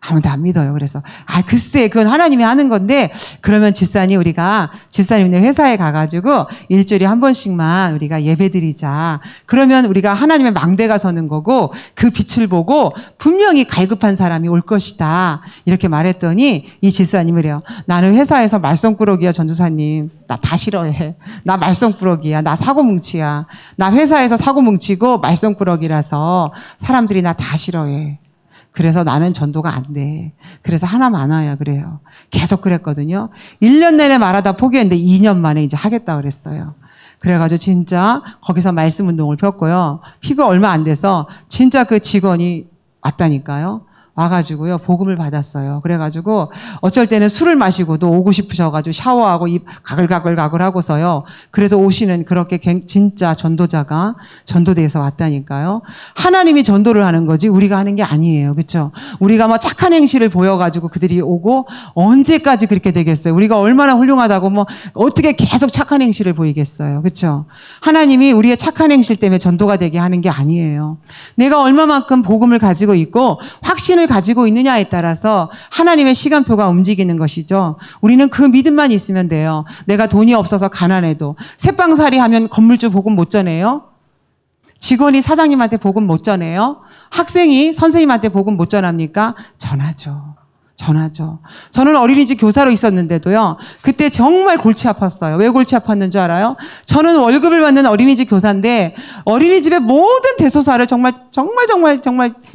아무도 안 믿어요. 그래서 글쎄 그건 하나님이 하는 건데, 그러면 집사님, 우리가 집사님네 회사에 가가지고 일주일에 한 번씩만 우리가 예배드리자. 그러면 우리가 하나님의 망대가 서는 거고 그 빛을 보고 분명히 갈급한 사람이 올 것이다. 이렇게 말했더니 이 집사님이 그래요. 나는 회사에서 말썽꾸러기야 전도사님. 나 다 싫어해. 나 말썽꾸러기야. 나 사고뭉치야. 나 회사에서 사고뭉치고 말썽꾸러기라서 사람들이 나 다 싫어해. 그래서 나는 전도가 안 돼. 그래서 하나 많아야 그래요. 계속 그랬거든요. 1년 내내 말하다 포기했는데 2년 만에 이제 하겠다 그랬어요. 그래가지고 진짜 거기서 말씀 운동을 폈고요. 피가 얼마 안 돼서 진짜 그 직원이 왔다니까요. 와가지고요, 복음을 받았어요. 그래가지고 어쩔 때는 술을 마시고도 오고 싶으셔가지고 샤워하고 입 가글가글 하고서요. 그래서 오시는 그렇게 진짜 전도자가 전도대에서 왔다니까요. 하나님이 전도를 하는 거지 우리가 하는 게 아니에요. 그렇죠? 우리가 뭐 착한 행실을 보여가지고 그들이 오고 언제까지 그렇게 되겠어요? 우리가 얼마나 훌륭하다고 뭐 어떻게 계속 착한 행실을 보이겠어요? 그렇죠? 하나님이 우리의 착한 행실 때문에 전도가 되게 하는 게 아니에요. 내가 얼마만큼 복음을 가지고 있고 확신을 가지고 있느냐에 따라서 하나님의 시간표가 움직이는 것이죠. 우리는 그 믿음만 있으면 돼요. 내가 돈이 없어서 가난해도 새빵살이 하면 건물주 복음 못 전해요? 직원이 사장님한테 복음 못 전해요? 학생이 선생님한테 복음 못 전합니까? 전하죠. 저는 어린이집 교사로 있었는데도요, 그때 정말 골치 아팠어요. 왜 골치 아팠는 줄 알아요? 저는 월급을 받는 어린이집 교사인데 어린이집의 모든 대소사를 정말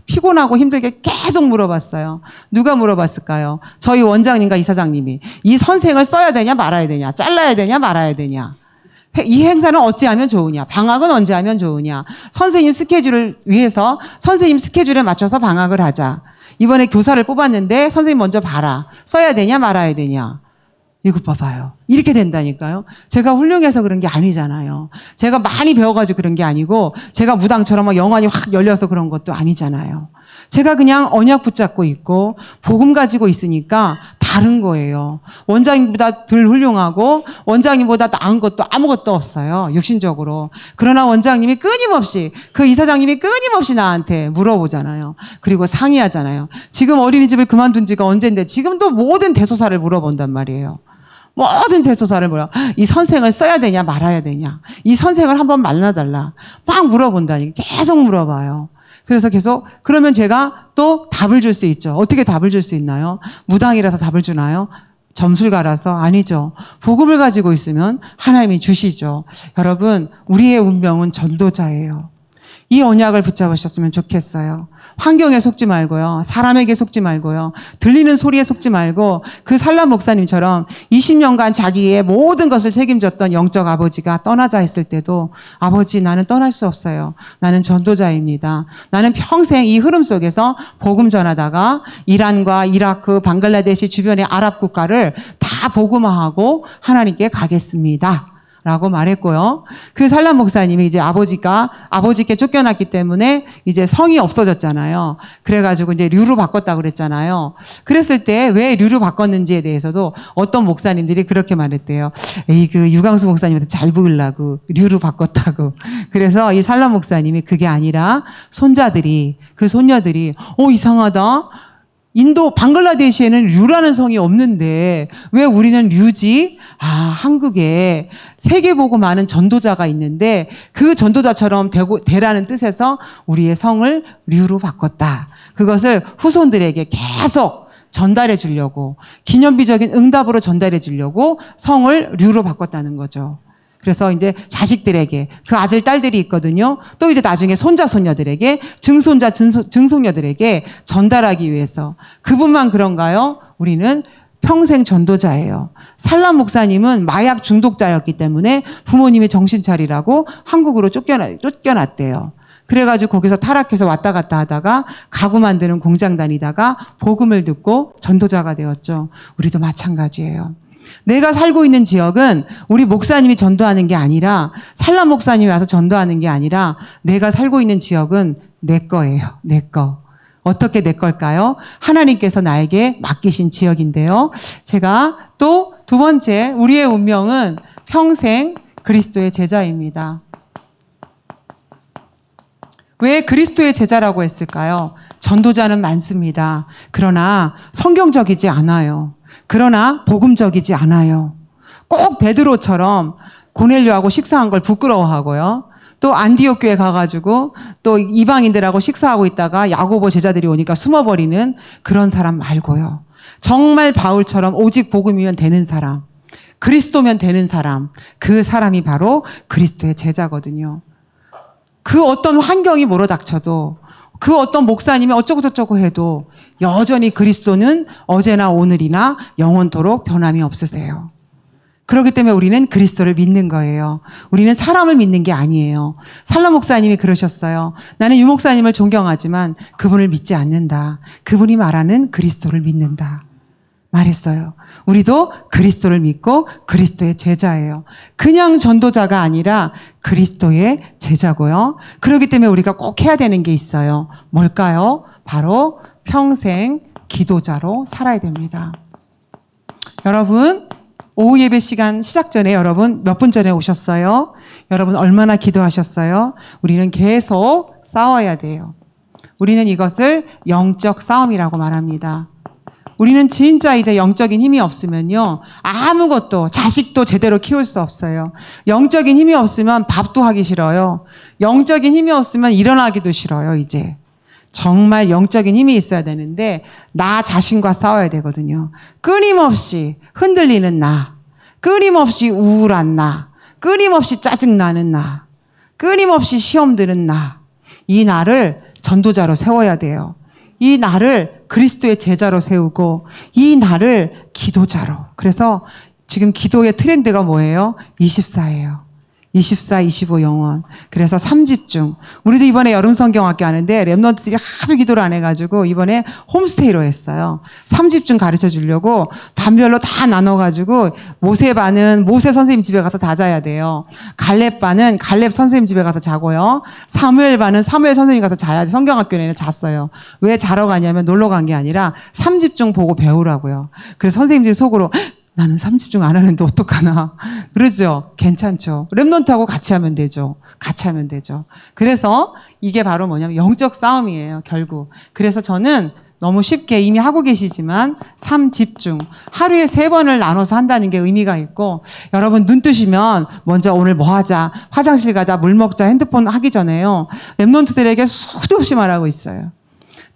피곤하고 힘들게 계속 물어봤어요. 누가 물어봤을까요? 저희 원장님과 이사장님이. 이 선생을 써야 되냐 말아야 되냐, 잘라야 되냐 말아야 되냐, 이 행사는 어찌하면 좋으냐, 방학은 언제 하면 좋으냐, 선생님 스케줄을 위해서 선생님 스케줄에 맞춰서 방학을 하자. 이번에 교사를 뽑았는데 선생님 먼저 봐라. 써야 되냐 말아야 되냐. 이거 봐봐요. 이렇게 된다니까요. 제가 훌륭해서 그런 게 아니잖아요. 제가 많이 배워가지고 그런 게 아니고 제가 무당처럼 막 영안이 확 열려서 그런 것도 아니잖아요. 제가 그냥 언약 붙잡고 있고 복음 가지고 있으니까 다른 거예요. 원장님보다 덜 훌륭하고 원장님보다 나은 것도 아무것도 없어요. 육신적으로. 그러나 원장님이 끊임없이, 그 이사장님이 끊임없이 나한테 물어보잖아요. 그리고 상의하잖아요. 지금 어린이집을 그만둔 지가 언젠데 지금도 모든 대소사를 물어본단 말이에요. 모든 대소사를 물어. 이 선생을 써야 되냐 말아야 되냐. 이 선생을 한번 만나달라. 막 물어본다니. 계속 물어봐요. 그래서 계속, 그러면 제가 또 답을 줄 수 있죠. 어떻게 답을 줄 수 있나요? 무당이라서 답을 주나요? 점술가라서? 아니죠. 복음을 가지고 있으면 하나님이 주시죠. 여러분, 우리의 운명은 전도자예요. 이 언약을 붙잡으셨으면 좋겠어요. 환경에 속지 말고요. 사람에게 속지 말고요. 들리는 소리에 속지 말고 그 살람 목사님처럼 20년간 자기의 모든 것을 책임졌던 영적 아버지가 떠나자 했을 때도, 아버지 나는 떠날 수 없어요. 나는 전도자입니다. 나는 평생 이 흐름 속에서 복음 전하다가 이란과 이라크, 방글라데시 주변의 아랍 국가를 다 복음화하고 하나님께 가겠습니다. 라고 말했고요. 그 살람 목사님이 이제 아버지께 쫓겨났기 때문에 이제 성이 없어졌잖아요. 그래가지고 이제 류로 바꿨다고 그랬잖아요. 그랬을 때 왜 류로 바꿨는지에 대해서도 어떤 목사님들이 그렇게 말했대요. 에이, 그 유광수 목사님한테 잘 보이려고 류로 바꿨다고. 그래서 이 살람 목사님이 그게 아니라 그 손녀들이, 이상하다. 인도 방글라데시에는 류라는 성이 없는데 왜 우리는 류지? 한국에 세계보고 많은 전도자가 있는데 그 전도자처럼 되라는 뜻에서 우리의 성을 류로 바꿨다. 그것을 후손들에게 계속 전달해 주려고, 기념비적인 응답으로 전달해 주려고 성을 류로 바꿨다는 거죠. 그래서 이제 자식들에게 그 아들, 딸들이 있거든요. 또 이제 나중에 손자, 손녀들에게 증손자, 증손녀들에게 전달하기 위해서. 그분만 그런가요? 우리는 평생 전도자예요. 살람 목사님은 마약 중독자였기 때문에 부모님이 정신 차리라고 한국으로 쫓겨났대요. 그래가지고 거기서 타락해서 왔다 갔다 하다가 가구 만드는 공장 다니다가 복음을 듣고 전도자가 되었죠. 우리도 마찬가지예요. 내가 살고 있는 지역은 우리 목사님이 전도하는 게 아니라 살람 목사님이 와서 전도하는 게 아니라 내가 살고 있는 지역은 내 거예요. 내 거. 어떻게 내 걸까요? 하나님께서 나에게 맡기신 지역인데요. 제가 또 두 번째, 우리의 운명은 평생 그리스도의 제자입니다. 왜 그리스도의 제자라고 했을까요? 전도자는 많습니다. 그러나 성경적이지 않아요. 그러나 복음적이지 않아요. 꼭 베드로처럼 고넬료하고 식사한 걸 부끄러워하고요. 또 안디옥 교회 가가지고 또 이방인들하고 식사하고 있다가 야고보 제자들이 오니까 숨어버리는 그런 사람 말고요. 정말 바울처럼 오직 복음이면 되는 사람, 그리스도면 되는 사람, 그 사람이 바로 그리스도의 제자거든요. 그 어떤 환경이 몰아닥쳐도 그 어떤 목사님이 어쩌고저쩌고 해도 여전히 그리스도는 어제나 오늘이나 영원토록 변함이 없으세요. 그렇기 때문에 우리는 그리스도를 믿는 거예요. 우리는 사람을 믿는 게 아니에요. 살라 목사님이 그러셨어요. 나는 유 목사님을 존경하지만 그분을 믿지 않는다. 그분이 말하는 그리스도를 믿는다. 말했어요. 우리도 그리스도를 믿고 그리스도의 제자예요. 그냥 전도자가 아니라 그리스도의 제자고요. 그렇기 때문에 우리가 꼭 해야 되는 게 있어요. 뭘까요? 바로 평생 기도자로 살아야 됩니다. 여러분, 오후 예배 시간 시작 전에 여러분 몇 분 전에 오셨어요? 여러분 얼마나 기도하셨어요? 우리는 계속 싸워야 돼요. 우리는 이것을 영적 싸움이라고 말합니다. 우리는 진짜 이제 영적인 힘이 없으면요. 아무것도, 자식도 제대로 키울 수 없어요. 영적인 힘이 없으면 밥도 하기 싫어요. 영적인 힘이 없으면 일어나기도 싫어요, 이제. 정말 영적인 힘이 있어야 되는데 나 자신과 싸워야 되거든요. 끊임없이 흔들리는 나, 끊임없이 우울한 나, 끊임없이 짜증나는 나, 끊임없이 시험 드는 나, 이 나를 전도자로 세워야 돼요. 이 나를 그리스도의 제자로 세우고 이 나를 기도자로. 그래서 지금 기도의 트렌드가 뭐예요? 24예요. 24, 25 영원. 그래서 3집중. 우리도 이번에 여름 성경학교 하는데 랩런트들이 하도 기도를 안 해가지고 이번에 홈스테이로 했어요. 3집중 가르쳐 주려고 반별로 다 나눠가지고 모세 반은 모세 선생님 집에 가서 다 자야 돼요. 갈렙 반은 갈렙 선생님 집에 가서 자고요. 사무엘 반은 사무엘 선생님 가서 자야 돼. 성경학교에는 잤어요. 왜 자러 가냐면 놀러 간 게 아니라 3집중 보고 배우라고요. 그래서 선생님들이 속으로 나는 3집중 안 하는데 어떡하나. 그러죠? 괜찮죠. 랩런트하고 같이 하면 되죠. 같이 하면 되죠. 그래서 이게 바로 뭐냐면 영적 싸움이에요, 결국. 그래서 저는 너무 쉽게 이미 하고 계시지만 3집중. 하루에 3번을 나눠서 한다는 게 의미가 있고 여러분 눈 뜨시면 먼저 오늘 뭐 하자. 화장실 가자, 물 먹자, 핸드폰 하기 전에요. 랩런트들에게 수도 없이 말하고 있어요.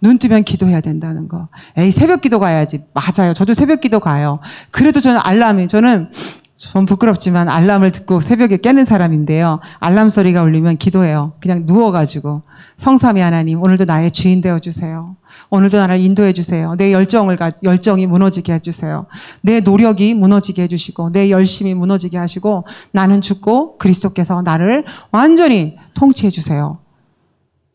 눈 뜨면 기도해야 된다는 거. 에이, 새벽 기도 가야지. 맞아요. 저도 새벽 기도 가요. 그래도 저는 좀 부끄럽지만 알람을 듣고 새벽에 깨는 사람인데요. 알람 소리가 울리면 기도해요. 그냥 누워가지고. 성삼위 하나님, 오늘도 나의 주인 되어주세요. 오늘도 나를 인도해 주세요. 내 열정이 무너지게 해주세요. 내 노력이 무너지게 해주시고, 내 열심이 무너지게 하시고, 나는 죽고 그리스도께서 나를 완전히 통치해 주세요.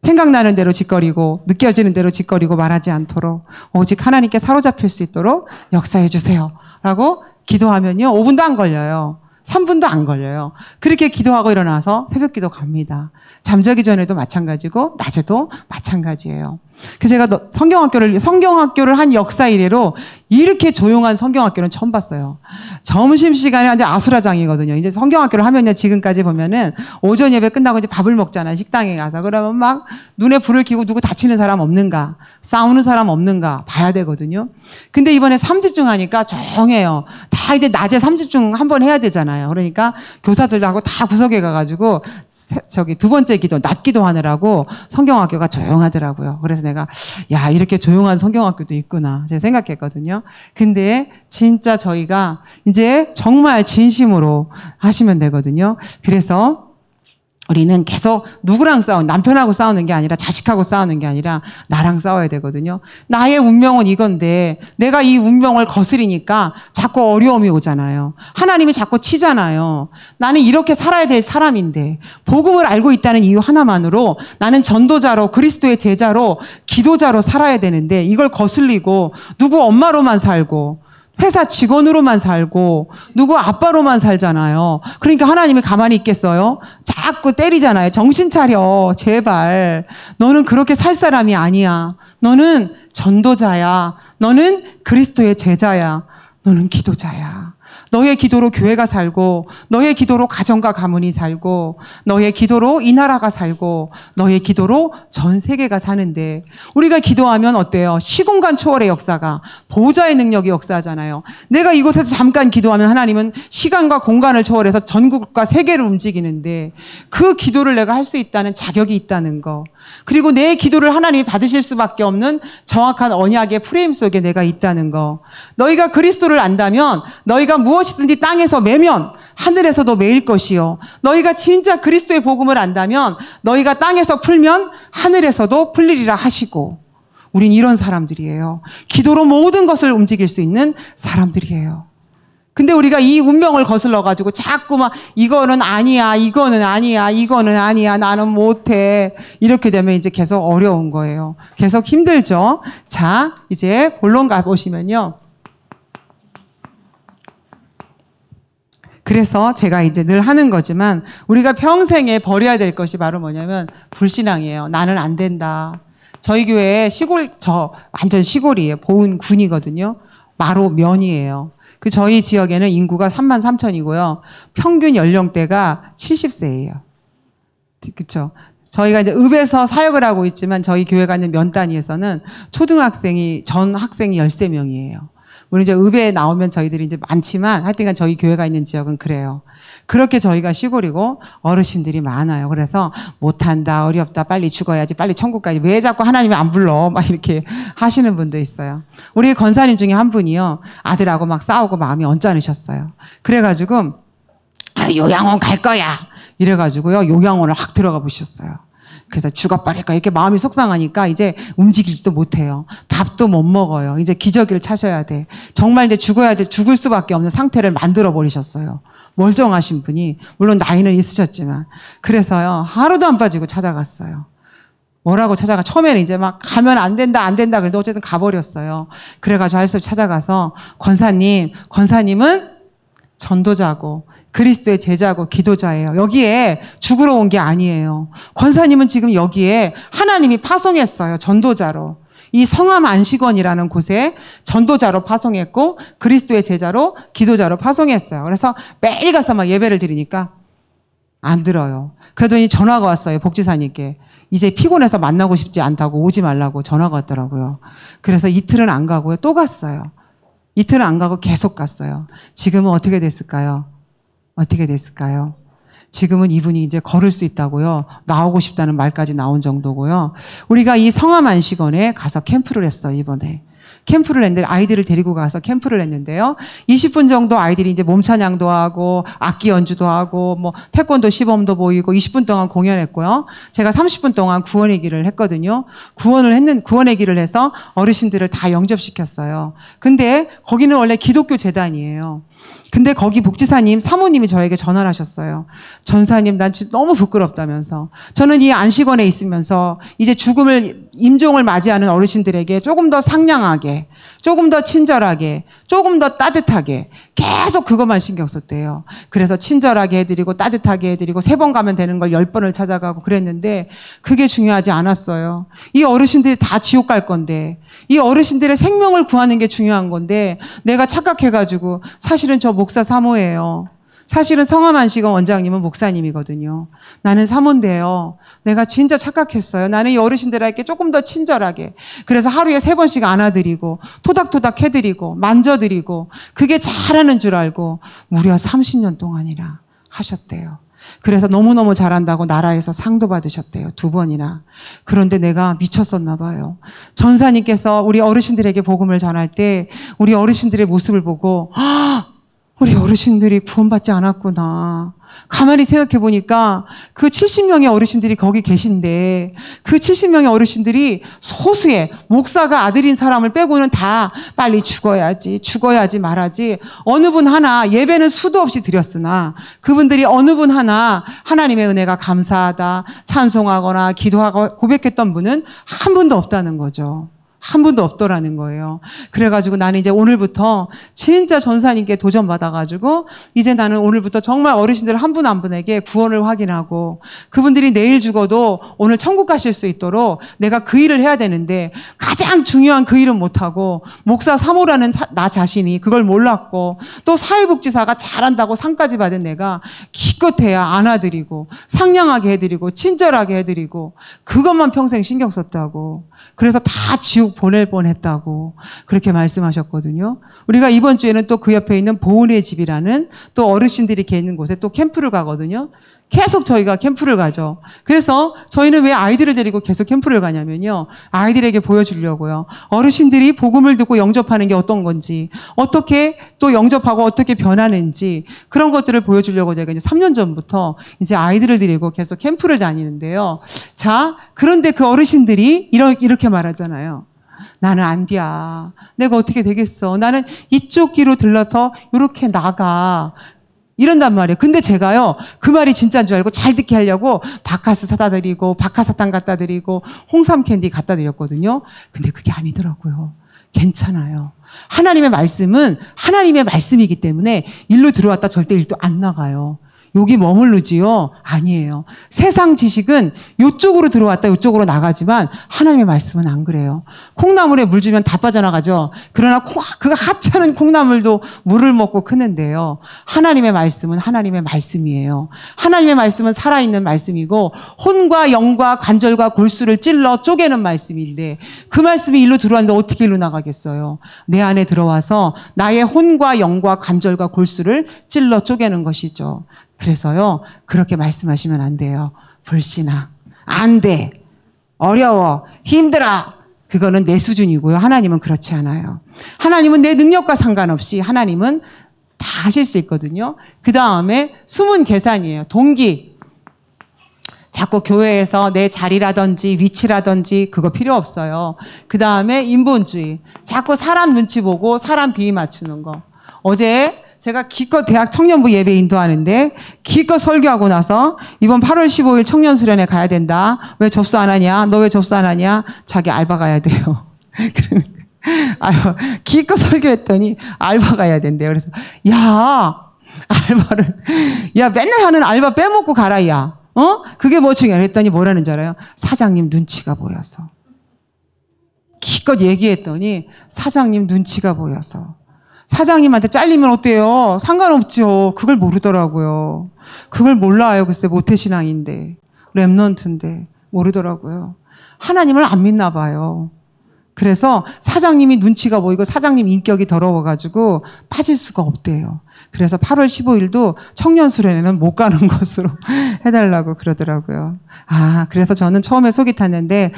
생각나는 대로 짓거리고 느껴지는 대로 짓거리고 말하지 않도록 오직 하나님께 사로잡힐 수 있도록 역사해 주세요. 라고 기도하면요. 5분도 안 걸려요. 3분도 안 걸려요. 그렇게 기도하고 일어나서 새벽 기도 갑니다. 잠자기 전에도 마찬가지고 낮에도 마찬가지예요. 그래서 제가 성경학교를 한 역사 이래로 이렇게 조용한 성경학교는 처음 봤어요. 점심시간에 완전 아수라장이거든요. 이제 성경학교를 하면요. 지금까지 보면은 오전 예배 끝나고 이제 밥을 먹잖아요. 식당에 가서. 그러면 막 눈에 불을 켜고 누구 다치는 사람 없는가, 싸우는 사람 없는가 봐야 되거든요. 근데 이번에 3집중 하니까 조용해요. 다 이제 낮에 3집중 한번 해야 되잖아요. 많아요. 그러니까 교사들하고 다 구석에 가가지고 두 번째 기도, 낮 기도하느라고 성경학교가 조용하더라고요. 그래서 내가 야, 이렇게 조용한 성경학교도 있구나 제가 생각했거든요. 근데 진짜 저희가 이제 정말 진심으로 하시면 되거든요. 그래서 우리는 계속 누구랑 남편하고 싸우는 게 아니라 자식하고 싸우는 게 아니라 나랑 싸워야 되거든요. 나의 운명은 이건데 내가 이 운명을 거스리니까 자꾸 어려움이 오잖아요. 하나님이 자꾸 치잖아요. 나는 이렇게 살아야 될 사람인데 복음을 알고 있다는 이유 하나만으로 나는 전도자로 그리스도의 제자로 기도자로 살아야 되는데 이걸 거슬리고 누구 엄마로만 살고 회사 직원으로만 살고 누구 아빠로만 살잖아요. 그러니까 하나님이 가만히 있겠어요? 자꾸 때리잖아요. 정신 차려. 제발. 너는 그렇게 살 사람이 아니야. 너는 전도자야. 너는 그리스도의 제자야. 너는 기도자야. 너의 기도로 교회가 살고 너의 기도로 가정과 가문이 살고 너의 기도로 이 나라가 살고 너의 기도로 전 세계가 사는데 우리가 기도하면 어때요? 시공간 초월의 역사가 보호자의 능력이 역사하잖아요. 내가 이곳에서 잠깐 기도하면 하나님은 시간과 공간을 초월해서 전국과 세계를 움직이는데 그 기도를 내가 할 수 있다는 자격이 있다는 거. 그리고 내 기도를 하나님이 받으실 수밖에 없는 정확한 언약의 프레임 속에 내가 있다는 거. 너희가 그리스도를 안다면 너희가 무엇이든지 땅에서 매면 하늘에서도 매일 것이요. 너희가 진짜 그리스도의 복음을 안다면 너희가 땅에서 풀면 하늘에서도 풀리리라 하시고. 우린 이런 사람들이에요. 기도로 모든 것을 움직일 수 있는 사람들이에요. 근데 우리가 이 운명을 거슬러가지고 자꾸 막 이거는 아니야, 이거는 아니야, 이거는 아니야, 나는 못해. 이렇게 되면 이제 계속 어려운 거예요. 계속 힘들죠. 자, 이제 본론 가보시면요. 그래서 제가 이제 늘 하는 거지만 우리가 평생에 버려야 될 것이 바로 뭐냐면 불신앙이에요. 나는 안 된다. 저희 교회 완전 시골이에요. 보은군이거든요. 마로 면이에요. 저희 지역에는 인구가 33,000이고요. 평균 연령대가 70세예요. 그렇죠? 저희가 이제 읍에서 사역을 하고 있지만 저희 교회가 있는 면 단위에서는 전 학생이 13명이에요. 물론 이제 읍에 나오면 저희들이 이제 많지만 하여튼간 저희 교회가 있는 지역은 그래요. 그렇게 저희가 시골이고 어르신들이 많아요. 그래서 못한다, 어렵다, 빨리 죽어야지, 빨리 천국 가야지. 왜 자꾸 하나님이 안 불러? 막 이렇게 하시는 분도 있어요. 우리 권사님 중에 한 분이요. 아들하고 막 싸우고 마음이 언짢으셨어요. 그래가지고 요양원 갈 거야. 이래가지고요. 요양원을 확 들어가 보셨어요. 그래서 죽어버릴까 이렇게 마음이 속상하니까 이제 움직이지도 못해요. 밥도 못 먹어요. 이제 기저귀를 차셔야 돼. 정말 이제 죽을 수밖에 없는 상태를 만들어 버리셨어요. 멀쩡하신 분이 물론 나이는 있으셨지만 그래서요 하루도 안 빠지고 찾아갔어요. 뭐라고 처음에는 이제 막 가면 안 된다 그래도 어쨌든 가버렸어요. 그래가지고 할 수 없이 찾아가서 권사님은 전도자고 그리스도의 제자고 기도자예요. 여기에 죽으러 온 게 아니에요. 권사님은 지금 여기에 하나님이 파송했어요. 전도자로. 이 성암 안식원이라는 곳에 전도자로 파송했고 그리스도의 제자로 기도자로 파송했어요. 그래서 매일 가서 막 예배를 드리니까 안 들어요. 그러더니 전화가 왔어요. 복지사님께. 이제 피곤해서 만나고 싶지 않다고 오지 말라고 전화가 왔더라고요. 그래서 이틀은 안 가고요. 또 갔어요. 이틀은 안 가고 계속 갔어요. 지금은 어떻게 됐을까요? 지금은 이분이 이제 걸을 수 있다고요. 나오고 싶다는 말까지 나온 정도고요. 우리가 이 성암 안식원에 가서 캠프를 했어요, 이번에. 캠프를 했는데 아이들을 데리고 가서 캠프를 했는데요. 20분 정도 아이들이 이제 몸찬양도 하고 악기 연주도 하고 뭐 태권도 시범도 보이고 20분 동안 공연했고요. 제가 30분 동안 구원의 길을 했거든요. 구원의 길을 해서 어르신들을 다 영접시켰어요. 근데 거기는 원래 기독교 재단이에요. 근데 거기 복지사님, 사모님이 저에게 전화를 하셨어요. 전사님, 난 진짜 너무 부끄럽다면서. 저는 이 안식원에 있으면서 이제 임종을 맞이하는 어르신들에게 조금 더 상냥하게, 조금 더 친절하게, 조금 더 따뜻하게 계속 그것만 신경 썼대요. 그래서 친절하게 해드리고 따뜻하게 해드리고 3번 가면 되는 걸 10번을 찾아가고 그랬는데 그게 중요하지 않았어요. 이 어르신들이 다 지옥 갈 건데 이 어르신들의 생명을 구하는 게 중요한 건데 내가 착각해가지고 사실은 저 목사 사모예요. 사실은 성함 안식원 원장님은 목사님이거든요. 나는 사모인데요. 내가 진짜 착각했어요. 나는 이 어르신들에게 조금 더 친절하게. 그래서 하루에 3번씩 안아드리고 토닥토닥 해드리고 만져드리고 그게 잘하는 줄 알고 무려 30년 동안이나 하셨대요. 그래서 너무너무 잘한다고 나라에서 상도 받으셨대요. 2번이나. 그런데 내가 미쳤었나 봐요. 전사님께서 우리 어르신들에게 복음을 전할 때 우리 어르신들의 모습을 보고 우리 어르신들이 구원받지 않았구나. 가만히 생각해 보니까 그 70명의 어르신들이 거기 계신데 그 70명의 어르신들이 소수의 목사가 아들인 사람을 빼고는 다 빨리 죽어야지 말하지. 어느 분 하나 예배는 수도 없이 드렸으나 그분들이 어느 분 하나 하나님의 은혜가 감사하다 찬송하거나 기도하고 고백했던 분은 한 분도 없다는 거죠. 한 분도 없더라는 거예요. 그래가지고 나는 이제 오늘부터 진짜 전사님께 도전받아가지고 이제 나는 오늘부터 정말 어르신들 한 분 한 분에게 구원을 확인하고 그분들이 내일 죽어도 오늘 천국 가실 수 있도록 내가 그 일을 해야 되는데 가장 중요한 그 일은 못하고 목사 사모라는 나 자신이 그걸 몰랐고 또 사회복지사가 잘한다고 상까지 받은 내가 기껏해야 안아드리고 상냥하게 해드리고 친절하게 해드리고 그것만 평생 신경 썼다고. 그래서 다 지옥 보낼 뻔했다고 그렇게 말씀하셨거든요. 우리가 이번 주에는 또 그 옆에 있는 보은의 집이라는 또 어르신들이 계는 곳에 또 캠프를 가거든요. 계속 저희가 캠프를 가죠. 그래서 저희는 왜 아이들을 데리고 계속 캠프를 가냐면요. 아이들에게 보여주려고요. 어르신들이 복음을 듣고 영접하는 게 어떤 건지, 어떻게 또 영접하고 어떻게 변하는지 그런 것들을 보여주려고 제가 이제 3년 전부터 이제 아이들을 데리고 계속 캠프를 다니는데요. 자, 그런데 그 어르신들이 이렇게 말하잖아요. 나는 안 돼. 내가 어떻게 되겠어. 나는 이쪽 길로 들러서 이렇게 나가. 이런단 말이에요. 근데 제가요, 그 말이 진짜인 줄 알고 잘 듣게 하려고 바카스 사다 드리고, 바카사탕 갖다 드리고, 홍삼 캔디 갖다 드렸거든요. 근데 그게 아니더라고요. 괜찮아요. 하나님의 말씀은 하나님의 말씀이기 때문에 일로 들어왔다 절대 일도 안 나가요. 여기 머무르지요? 아니에요. 세상 지식은 이쪽으로 들어왔다 이쪽으로 나가지만 하나님의 말씀은 안 그래요. 콩나물에 물 주면 다 빠져나가죠. 그러나 그 하찮은 콩나물도 물을 먹고 크는데요. 하나님의 말씀은 하나님의 말씀이에요. 하나님의 말씀은 살아있는 말씀이고 혼과 영과 관절과 골수를 찔러 쪼개는 말씀인데 그 말씀이 일로 들어왔는데 어떻게 일로 나가겠어요? 내 안에 들어와서 나의 혼과 영과 관절과 골수를 찔러 쪼개는 것이죠. 그래서요, 그렇게 말씀하시면 안 돼요. 불신아. 안 돼. 어려워. 힘들어. 그거는 내 수준이고요. 하나님은 그렇지 않아요. 하나님은 내 능력과 상관없이 하나님은 다 하실 수 있거든요. 그 다음에 숨은 계산이에요. 동기. 자꾸 교회에서 내 자리라든지 위치라든지 그거 필요 없어요. 그 다음에 인본주의. 자꾸 사람 눈치 보고 사람 비위 맞추는 거. 어제 제가 기껏 대학 청년부 예배 인도하는데 기껏 설교하고 나서 이번 8월 15일 청년수련회 가야 된다. 왜 접수 안 하냐? 너 왜 접수 안 하냐? 자기 알바 가야 돼요. 알바, 기껏 설교했더니 알바 가야 된대요. 그래서 야 맨날 하는 알바 빼먹고 가라 야. 그게 뭐 중요해? 했더니 뭐라는 줄 알아요? 사장님 눈치가 보여서. 기껏 얘기했더니 사장님 눈치가 보여서. 사장님한테 잘리면 어때요? 상관없죠. 그걸 모르더라고요. 그걸 몰라요. 글쎄 모태신앙인데 랩넌트인데 모르더라고요. 하나님을 안 믿나 봐요. 그래서 사장님이 눈치가 보이고 사장님 인격이 더러워가지고 빠질 수가 없대요. 그래서 8월 15일도 청년수련회는 못 가는 것으로 해달라고 그러더라고요. 그래서 저는 처음에 속이 탔는데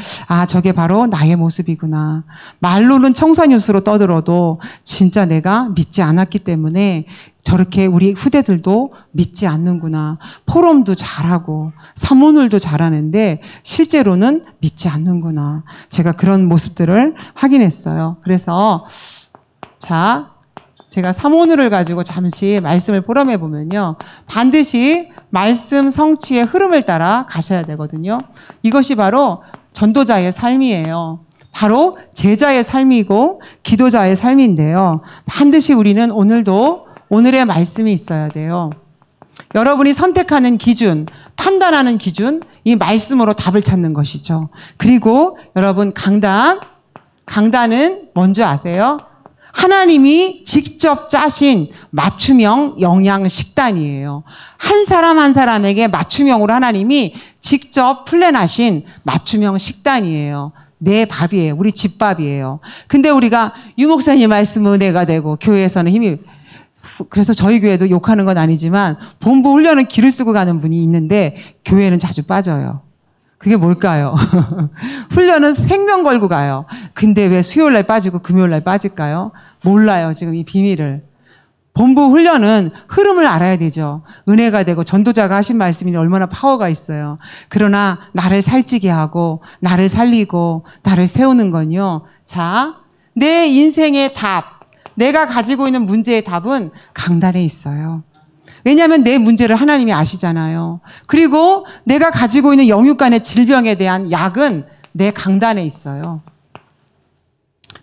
저게 바로 나의 모습이구나. 말로는 청사뉴스로 떠들어도 진짜 내가 믿지 않았기 때문에 저렇게 우리 후대들도 믿지 않는구나. 포럼도 잘하고 사모늘도 잘하는데 실제로는 믿지 않는구나. 제가 그런 모습들을 확인했어요. 그래서 제가 사모늘을 가지고 잠시 말씀을 포럼해 보면요. 반드시 말씀 성취의 흐름을 따라 가셔야 되거든요. 이것이 바로 전도자의 삶이에요. 바로 제자의 삶이고 기도자의 삶인데요. 반드시 우리는 오늘의 말씀이 있어야 돼요. 여러분이 선택하는 기준, 판단하는 기준, 이 말씀으로 답을 찾는 것이죠. 그리고 여러분 강단은 뭔지 아세요? 하나님이 직접 짜신 맞춤형 영양 식단이에요. 한 사람 한 사람에게 맞춤형으로 하나님이 직접 플랜하신 맞춤형 식단이에요. 내 밥이에요. 우리 집 밥이에요. 근데 우리가 유 목사님 말씀은 은혜가 되고 교회에서는 힘이, 그래서 저희 교회도 욕하는 건 아니지만 본부 훈련은 기를 쓰고 가는 분이 있는데 교회는 자주 빠져요. 그게 뭘까요? 훈련은 생명 걸고 가요. 근데 왜 수요일 날 빠지고 금요일 날 빠질까요? 몰라요. 지금 이 비밀을. 본부 훈련은 흐름을 알아야 되죠. 은혜가 되고 전도자가 하신 말씀이 얼마나 파워가 있어요. 그러나 나를 살찌게 하고 나를 살리고 나를 세우는 건요. 자, 내 인생의 답, 내가 가지고 있는 문제의 답은 강단에 있어요. 왜냐하면 내 문제를 하나님이 아시잖아요. 그리고 내가 가지고 있는 영육간의 질병에 대한 약은 내 강단에 있어요.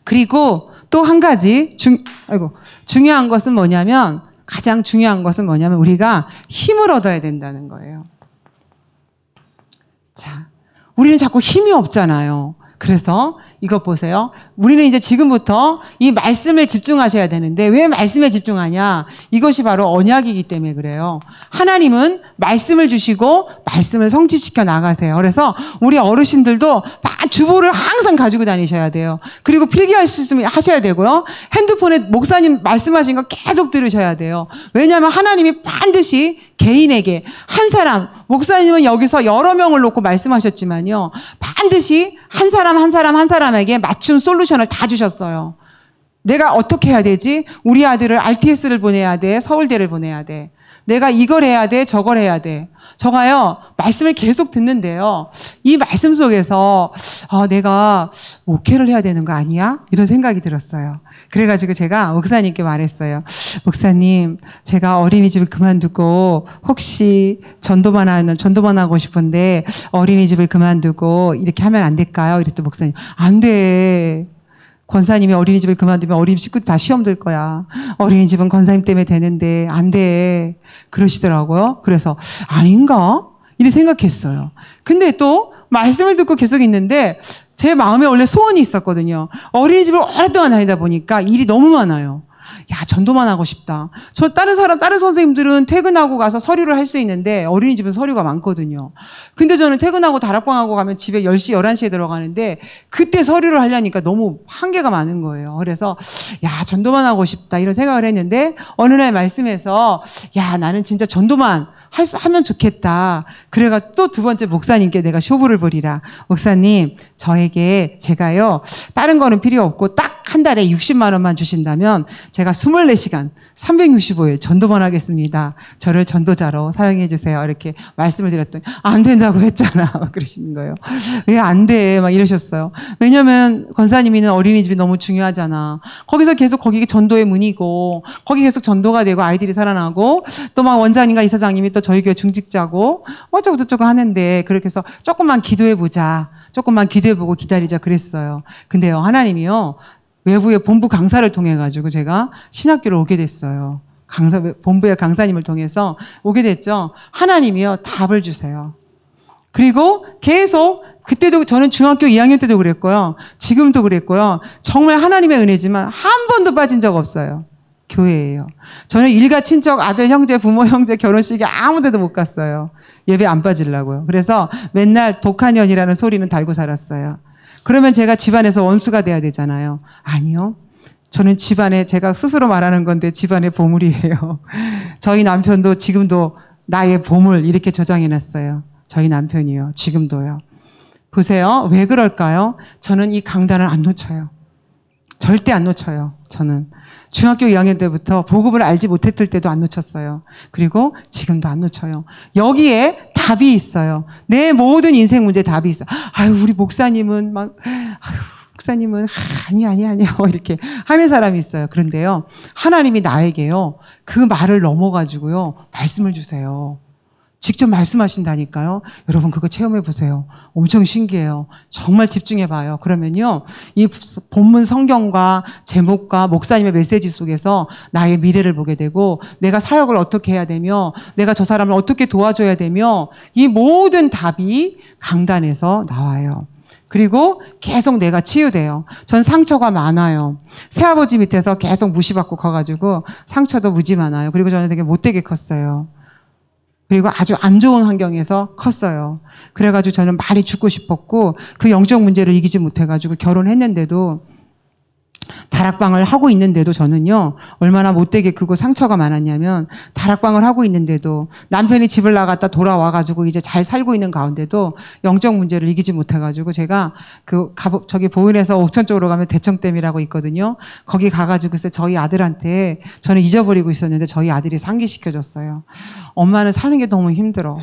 그리고 또 한 가지 중요한 것은 뭐냐면, 가장 중요한 것은 뭐냐면 우리가 힘을 얻어야 된다는 거예요. 자, 우리는 자꾸 힘이 없잖아요. 그래서 이것 보세요. 우리는 이제 지금부터 이 말씀에 집중하셔야 되는데, 왜 말씀에 집중하냐? 이것이 바로 언약이기 때문에 그래요. 하나님은 말씀을 주시고 말씀을 성취시켜 나가세요. 그래서 우리 어르신들도 주보를 항상 가지고 다니셔야 돼요. 그리고 필기할 수 있으면 하셔야 되고요. 핸드폰에 목사님 말씀하신 거 계속 들으셔야 돼요. 왜냐하면 하나님이 반드시 개인에게, 한 사람, 목사님은 여기서 여러 명을 놓고 말씀하셨지만요, 반드시 한 사람 한 사람 한 사람에게 맞춤 솔루션을 다 주셨어요. 내가 어떻게 해야 되지? 우리 아들을 RTS를 보내야 돼? 서울대를 보내야 돼? 내가 이걸 해야 돼? 저걸 해야 돼? 저가요, 말씀을 계속 듣는데요, 이 말씀 속에서 내가 목회를 해야 되는 거 아니야? 이런 생각이 들었어요. 그래가지고 제가 목사님께 말했어요. 목사님, 제가 어린이집을 그만두고 혹시 전도만 하고 싶은데 어린이집을 그만두고 이렇게 하면 안 될까요? 이랬더니 목사님, 안 돼. 권사님이 어린이집을 그만두면 어린이집 식구들 다 시험 들 거야. 어린이집은 권사님 때문에 되는데 안 돼. 그러시더라고요. 그래서 아닌가? 이렇게 생각했어요. 근데 또 말씀을 듣고 계속 있는데 제 마음에 원래 소원이 있었거든요. 어린이집을 오랫동안 다니다 보니까 일이 너무 많아요. 야, 전도만 하고 싶다. 다른 선생님들은 퇴근하고 가서 서류를 할 수 있는데 어린이집은 서류가 많거든요. 근데 저는 퇴근하고 다락방하고 가면 집에 10시, 11시에 들어가는데 그때 서류를 하려니까 너무 한계가 많은 거예요. 그래서 야, 전도만 하고 싶다 이런 생각을 했는데 어느 날 말씀에서 야, 나는 진짜 전도만 하면 좋겠다. 그래가 또 두 번째 목사님께 내가 쇼부를 벌이라. 목사님, 저에게 제가요, 다른 거는 필요 없고 딱 한 달에 60만 원만 주신다면 제가 24시간 365일 전도만 하겠습니다. 저를 전도자로 사용해 주세요. 이렇게 말씀을 드렸더니 안 된다고 했잖아. 그러시는 거예요. 왜 안 돼? 막 이러셨어요. 왜냐면 권사님이는 어린이집이 너무 중요하잖아. 거기서 계속 거기 전도의 문이고 거기 계속 전도가 되고 아이들이 살아나고 또 막 원장님과 이사장님이 또 저희 교회 중직자고 어쩌고 저쩌고 하는데 그렇게 해서 조금만 기도해 보자. 조금만 기도해 보고 기다리자 그랬어요. 근데요, 하나님이요, 외부의 본부 강사를 통해 가지고 제가 신학교를 오게 됐어요. 본부의 강사님을 통해서 오게 됐죠. 하나님이요, 답을 주세요. 그리고 계속 그때도 저는 중학교 2학년 때도 그랬고요. 지금도 그랬고요. 정말 하나님의 은혜지만 한 번도 빠진 적 없어요. 교회예요. 저는 일가 친척, 아들, 형제, 부모, 형제 결혼식에 아무 데도 못 갔어요. 예배 안 빠지려고요. 그래서 맨날 독한년이라는 소리는 달고 살았어요. 그러면 제가 집안에서 원수가 돼야 되잖아요. 아니요. 저는 집안에, 제가 스스로 말하는 건데 집안의 보물이에요. 저희 남편도 지금도 나의 보물 이렇게 저장해놨어요. 저희 남편이요. 지금도요. 보세요. 왜 그럴까요? 저는 이 강단을 안 놓쳐요. 절대 안 놓쳐요. 저는. 중학교 2학년 때부터 복음을 알지 못했을 때도 안 놓쳤어요. 그리고 지금도 안 놓쳐요. 여기에 답이 있어요. 내 모든 인생 문제에 답이 있어요. 아유, 우리 목사님은 막, 아유, 목사님은 아니 이렇게 하는 사람이 있어요. 그런데요, 하나님이 나에게요, 그 말을 넘어가지고요, 말씀을 주세요. 직접 말씀하신다니까요. 여러분 그거 체험해 보세요. 엄청 신기해요. 정말 집중해 봐요. 그러면요, 이 본문 성경과 제목과 목사님의 메시지 속에서 나의 미래를 보게 되고 내가 사역을 어떻게 해야 되며 내가 저 사람을 어떻게 도와줘야 되며 이 모든 답이 강단에서 나와요. 그리고 계속 내가 치유돼요. 전 상처가 많아요. 새아버지 밑에서 계속 무시받고 커가지고 상처도 무지 많아요. 그리고 저는 되게 못되게 컸어요. 그리고 아주 안 좋은 환경에서 컸어요. 그래가지고 저는 많이 죽고 싶었고 그 영적 문제를 이기지 못해가지고 결혼했는데도 다락방을 하고 있는데도 저는요 얼마나 못되게 크고 상처가 많았냐면 다락방을 하고 있는데도 남편이 집을 나갔다 돌아와가지고 이제 잘 살고 있는 가운데도 영적 문제를 이기지 못해가지고 제가 저기 보은에서 옥천 쪽으로 가면 대청댐이라고 있거든요. 거기 가가지고 글쎄 저희 아들한테 저는 잊어버리고 있었는데 저희 아들이 상기시켜줬어요. 엄마는 사는 게 너무 힘들어.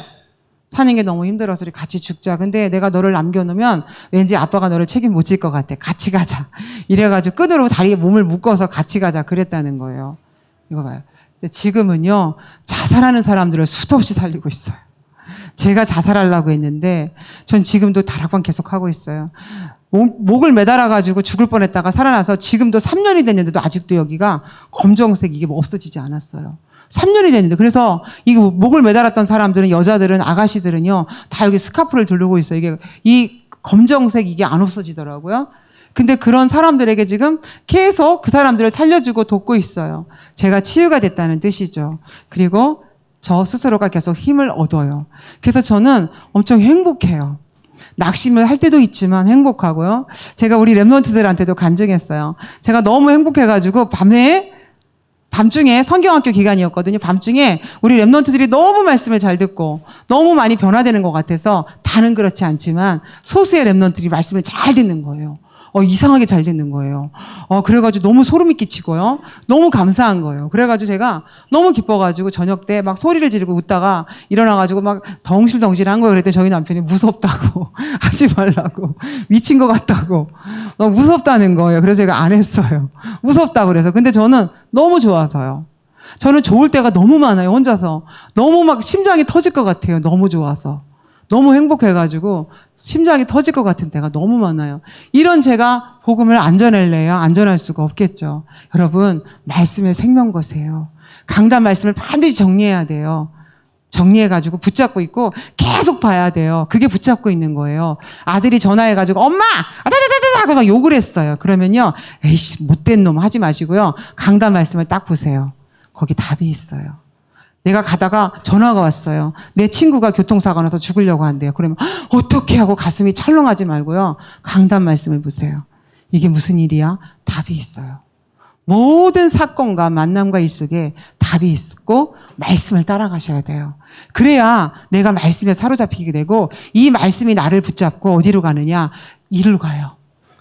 사는 게 너무 힘들어서 우리 같이 죽자. 근데 내가 너를 남겨놓으면 왠지 아빠가 너를 책임 못 질 것 같아. 같이 가자. 이래가지고 끈으로 다리에 몸을 묶어서 같이 가자. 그랬다는 거예요. 이거 봐요. 근데 지금은요, 자살하는 사람들을 수도 없이 살리고 있어요. 제가 자살하려고 했는데, 전 지금도 다락방 계속 하고 있어요. 목을 매달아가지고 죽을 뻔했다가 살아나서 지금도 3년이 됐는데도 아직도 여기가 검정색 이게 뭐 없어지지 않았어요. 3년이 됐는데. 그래서 이거 목을 매달았던 사람들은, 여자들은, 아가씨들은요, 다 여기 스카프를 두르고 있어요. 이게, 이 검정색 이게 안 없어지더라고요. 근데 그런 사람들에게 지금 계속 그 사람들을 살려주고 돕고 있어요. 제가 치유가 됐다는 뜻이죠. 그리고 저 스스로가 계속 힘을 얻어요. 그래서 저는 엄청 행복해요. 낙심을 할 때도 있지만 행복하고요. 제가 우리 랩런트들한테도 간증했어요. 제가 너무 행복해가지고 밤중에 성경학교 기간이었거든요. 밤중에 우리 랩런트들이 너무 말씀을 잘 듣고 너무 많이 변화되는 것 같아서 다는 그렇지 않지만 소수의 랩런트들이 말씀을 잘 듣는 거예요. 이상하게 잘 듣는 거예요. 그래가지고 너무 소름이 끼치고요. 너무 감사한 거예요. 그래가지고 제가 너무 기뻐가지고 저녁 때 막 소리를 지르고 웃다가 일어나가지고 막 덩실덩실한 거예요. 그랬더니 저희 남편이 무섭다고 하지 말라고 미친 것 같다고 너무 무섭다는 거예요. 그래서 제가 안 했어요. 무섭다고 그래서. 근데 저는 너무 좋아서요. 저는 좋을 때가 너무 많아요. 혼자서. 너무 막 심장이 터질 것 같아요. 너무 좋아서. 너무 행복해가지고 심장이 터질 것 같은 때가 너무 많아요. 이런 제가 복음을 안 전할래요? 안 전할 수가 없겠죠. 여러분, 말씀의 생명 거세요. 강단 말씀을 반드시 정리해야 돼요. 정리해가지고 붙잡고 있고 계속 봐야 돼요. 그게 붙잡고 있는 거예요. 아들이 전화해가지고 엄마! 아다다다다 하고 막 욕을 했어요. 그러면요. 에이씨 못된 놈 하지 마시고요. 강단 말씀을 딱 보세요. 거기 답이 있어요. 내가 가다가 전화가 왔어요. 내 친구가 교통사고 나서 죽으려고 한대요. 그러면 어떻게 하고 가슴이 철렁하지 말고요. 강단 말씀을 보세요. 이게 무슨 일이야? 답이 있어요. 모든 사건과 만남과 일 속에 답이 있고 말씀을 따라가셔야 돼요. 그래야 내가 말씀에 사로잡히게 되고 이 말씀이 나를 붙잡고 어디로 가느냐? 이리로 가요.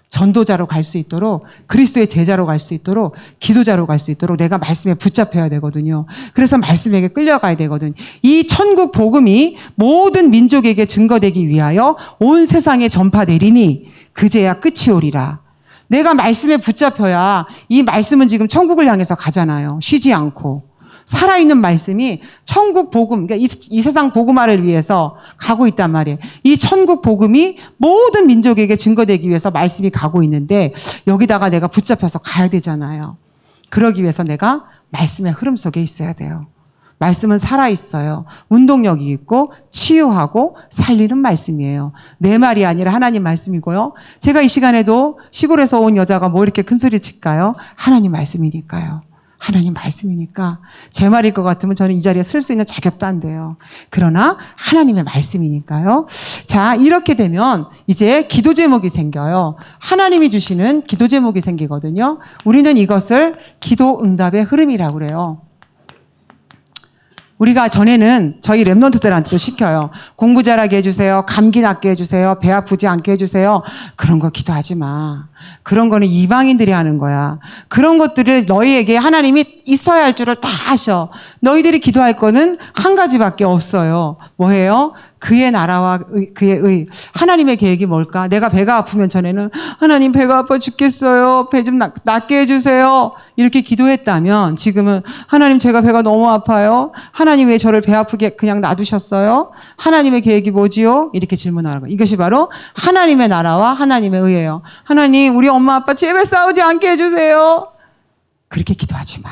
전도자로 갈 수 있도록, 그리스도의 제자로 갈 수 있도록, 기도자로 갈 수 있도록 내가 말씀에 붙잡혀야 되거든요. 그래서 말씀에게 끌려가야 되거든요. 이 천국 복음이 모든 민족에게 증거되기 위하여 온 세상에 전파되리니 그제야 끝이 오리라. 내가 말씀에 붙잡혀야 이 말씀은 지금 천국을 향해서 가잖아요. 쉬지 않고. 살아있는 말씀이 천국 복음, 그러니까 이 세상 복음화를 위해서 가고 있단 말이에요. 이 천국 복음이 모든 민족에게 증거되기 위해서 말씀이 가고 있는데 여기다가 내가 붙잡혀서 가야 되잖아요. 그러기 위해서 내가 말씀의 흐름 속에 있어야 돼요. 말씀은 살아있어요. 운동력이 있고 치유하고 살리는 말씀이에요. 내 말이 아니라 하나님 말씀이고요. 제가 이 시간에도 시골에서 온 여자가 뭐 이렇게 큰 소리를 칠까요? 하나님 말씀이니까요. 하나님 말씀이니까 제 말일 것 같으면 저는 이 자리에 쓸 수 있는 자격도 안 돼요. 그러나 하나님의 말씀이니까요. 자, 이렇게 되면 이제 기도 제목이 생겨요. 하나님이 주시는 기도 제목이 생기거든요. 우리는 이것을 기도 응답의 흐름이라고 그래요. 우리가 전에는 저희 랩런트들한테도 시켜요. 공부 잘하게 해주세요. 감기 낫게 해주세요. 배 아프지 않게 해주세요. 그런 거 기도하지 마. 그런 거는 이방인들이 하는 거야. 그런 것들을 너희에게 하나님이 있어야 할 줄을 다 아셔. 너희들이 기도할 거는 한 가지밖에 없어요. 뭐예요? 그의 나라와 그의 의. 하나님의 계획이 뭘까? 내가 배가 아프면 전에는 하나님 배가 아파 죽겠어요. 배 좀 낫게 해주세요. 이렇게 기도했다면 지금은 하나님 제가 배가 너무 아파요. 하나님 왜 저를 배 아프게 그냥 놔두셨어요? 하나님의 계획이 뭐지요? 이렇게 질문하는 거예요. 이것이 바로 하나님의 나라와 하나님의 의예요. 하나님 우리 엄마 아빠 제발 싸우지 않게 해주세요. 그렇게 기도하지 마.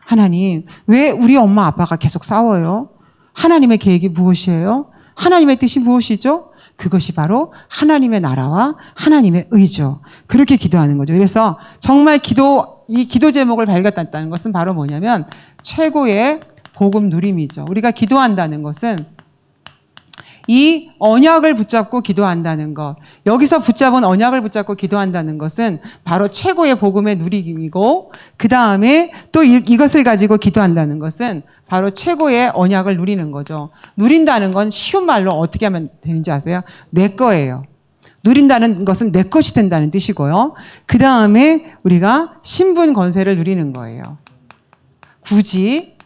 하나님 왜 우리 엄마 아빠가 계속 싸워요? 하나님의 계획이 무엇이에요? 하나님의 뜻이 무엇이죠? 그것이 바로 하나님의 나라와 하나님의 의죠. 그렇게 기도하는 거죠. 그래서 정말 이 기도 제목을 발견했다는 것은 바로 뭐냐면 최고의 복음 누림이죠. 우리가 기도한다는 것은 이 언약을 붙잡고 기도한다는 것, 여기서 붙잡은 언약을 붙잡고 기도한다는 것은 바로 최고의 복음의 누리기이고, 그 다음에 또 이것을 가지고 기도한다는 것은 바로 최고의 언약을 누리는 거죠. 누린다는 건 쉬운 말로 어떻게 하면 되는지 아세요? 내 거예요. 누린다는 것은 내 것이 된다는 뜻이고요. 그 다음에 우리가 신분 권세를 누리는 거예요. 굳이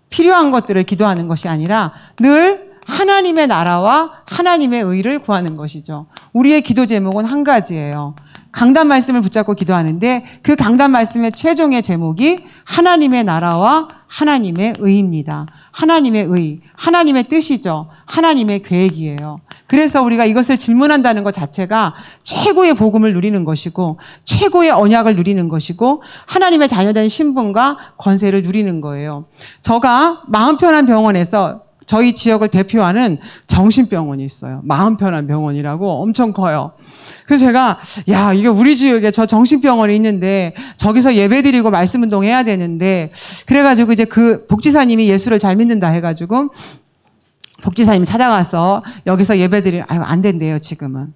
필요한 것들을 기도하는 것이 아니라 늘 하나님의 나라와 하나님의 의를 구하는 것이죠. 우리의 기도 제목은 한 가지예요. 강단 말씀을 붙잡고 기도하는데 그 강단 말씀의 최종의 제목이 하나님의 나라와 하나님의 의입니다. 하나님의 의, 하나님의 뜻이죠. 하나님의 계획이에요. 그래서 우리가 이것을 질문한다는 것 자체가 최고의 복음을 누리는 것이고 최고의 언약을 누리는 것이고 하나님의 자녀된 신분과 권세를 누리는 거예요. 제가 마음편한 병원에서 저희 지역을 대표하는 정신병원이 있어요. 마음편한 병원이라고 엄청 커요. 그래서 제가 이게 우리 지역에 저 정신병원이 있는데 저기서 예배드리고 말씀운동 해야 되는데 그래가지고 이제 그 복지사님이 예수를 잘 믿는다 해가지고 복지사님이 찾아가서 여기서 안 된대요 지금은.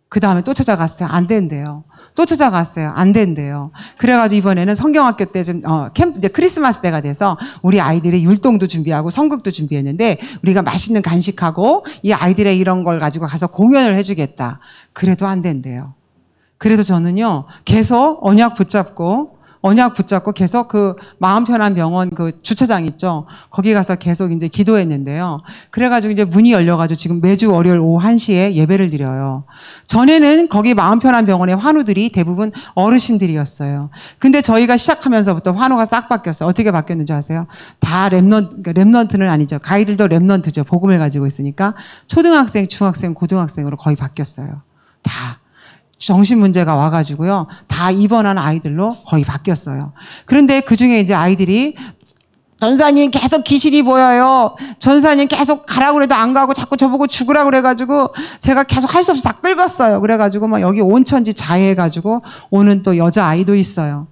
그 다음에 또 찾아갔어요. 안 된대요. 또 찾아갔어요. 안 된대요. 그래가지고 이번에는 성경학교 때 이제 크리스마스 때가 돼서 우리 아이들이 율동도 준비하고 성극도 준비했는데 우리가 맛있는 간식하고 이 아이들의 이런 걸 가지고 가서 공연을 해주겠다. 그래도 안 된대요. 그래서 저는요, 계속 언약 붙잡고 계속 그 마음 편한 병원 그 주차장 있죠. 거기 가서 계속 이제 기도했는데요. 그래가지고 이제 문이 열려가지고 지금 매주 월요일 오후 1시에 예배를 드려요. 전에는 거기 마음 편한 병원의 환우들이 대부분 어르신들이었어요. 근데 저희가 시작하면서부터 환우가 싹 바뀌었어요. 어떻게 바뀌었는지 아세요? 다 랩넌트는 아니죠. 가이들도 랩넌트죠. 복음을 가지고 있으니까 초등학생, 중학생, 고등학생으로 거의 바뀌었어요. 다. 정신 문제가 와가지고요. 다 입원한 아이들로 거의 바뀌었어요. 그런데 그 중에 이제 아이들이 전사님 계속 귀신이 보여요. 전사님 계속 가라고 그래도 안 가고 자꾸 저보고 죽으라고 그래가지고 제가 계속 할 수 없이 다 끌었어요. 그래가지고 막 여기 온천지 자해해가지고 오는 또 여자 아이도 있어요.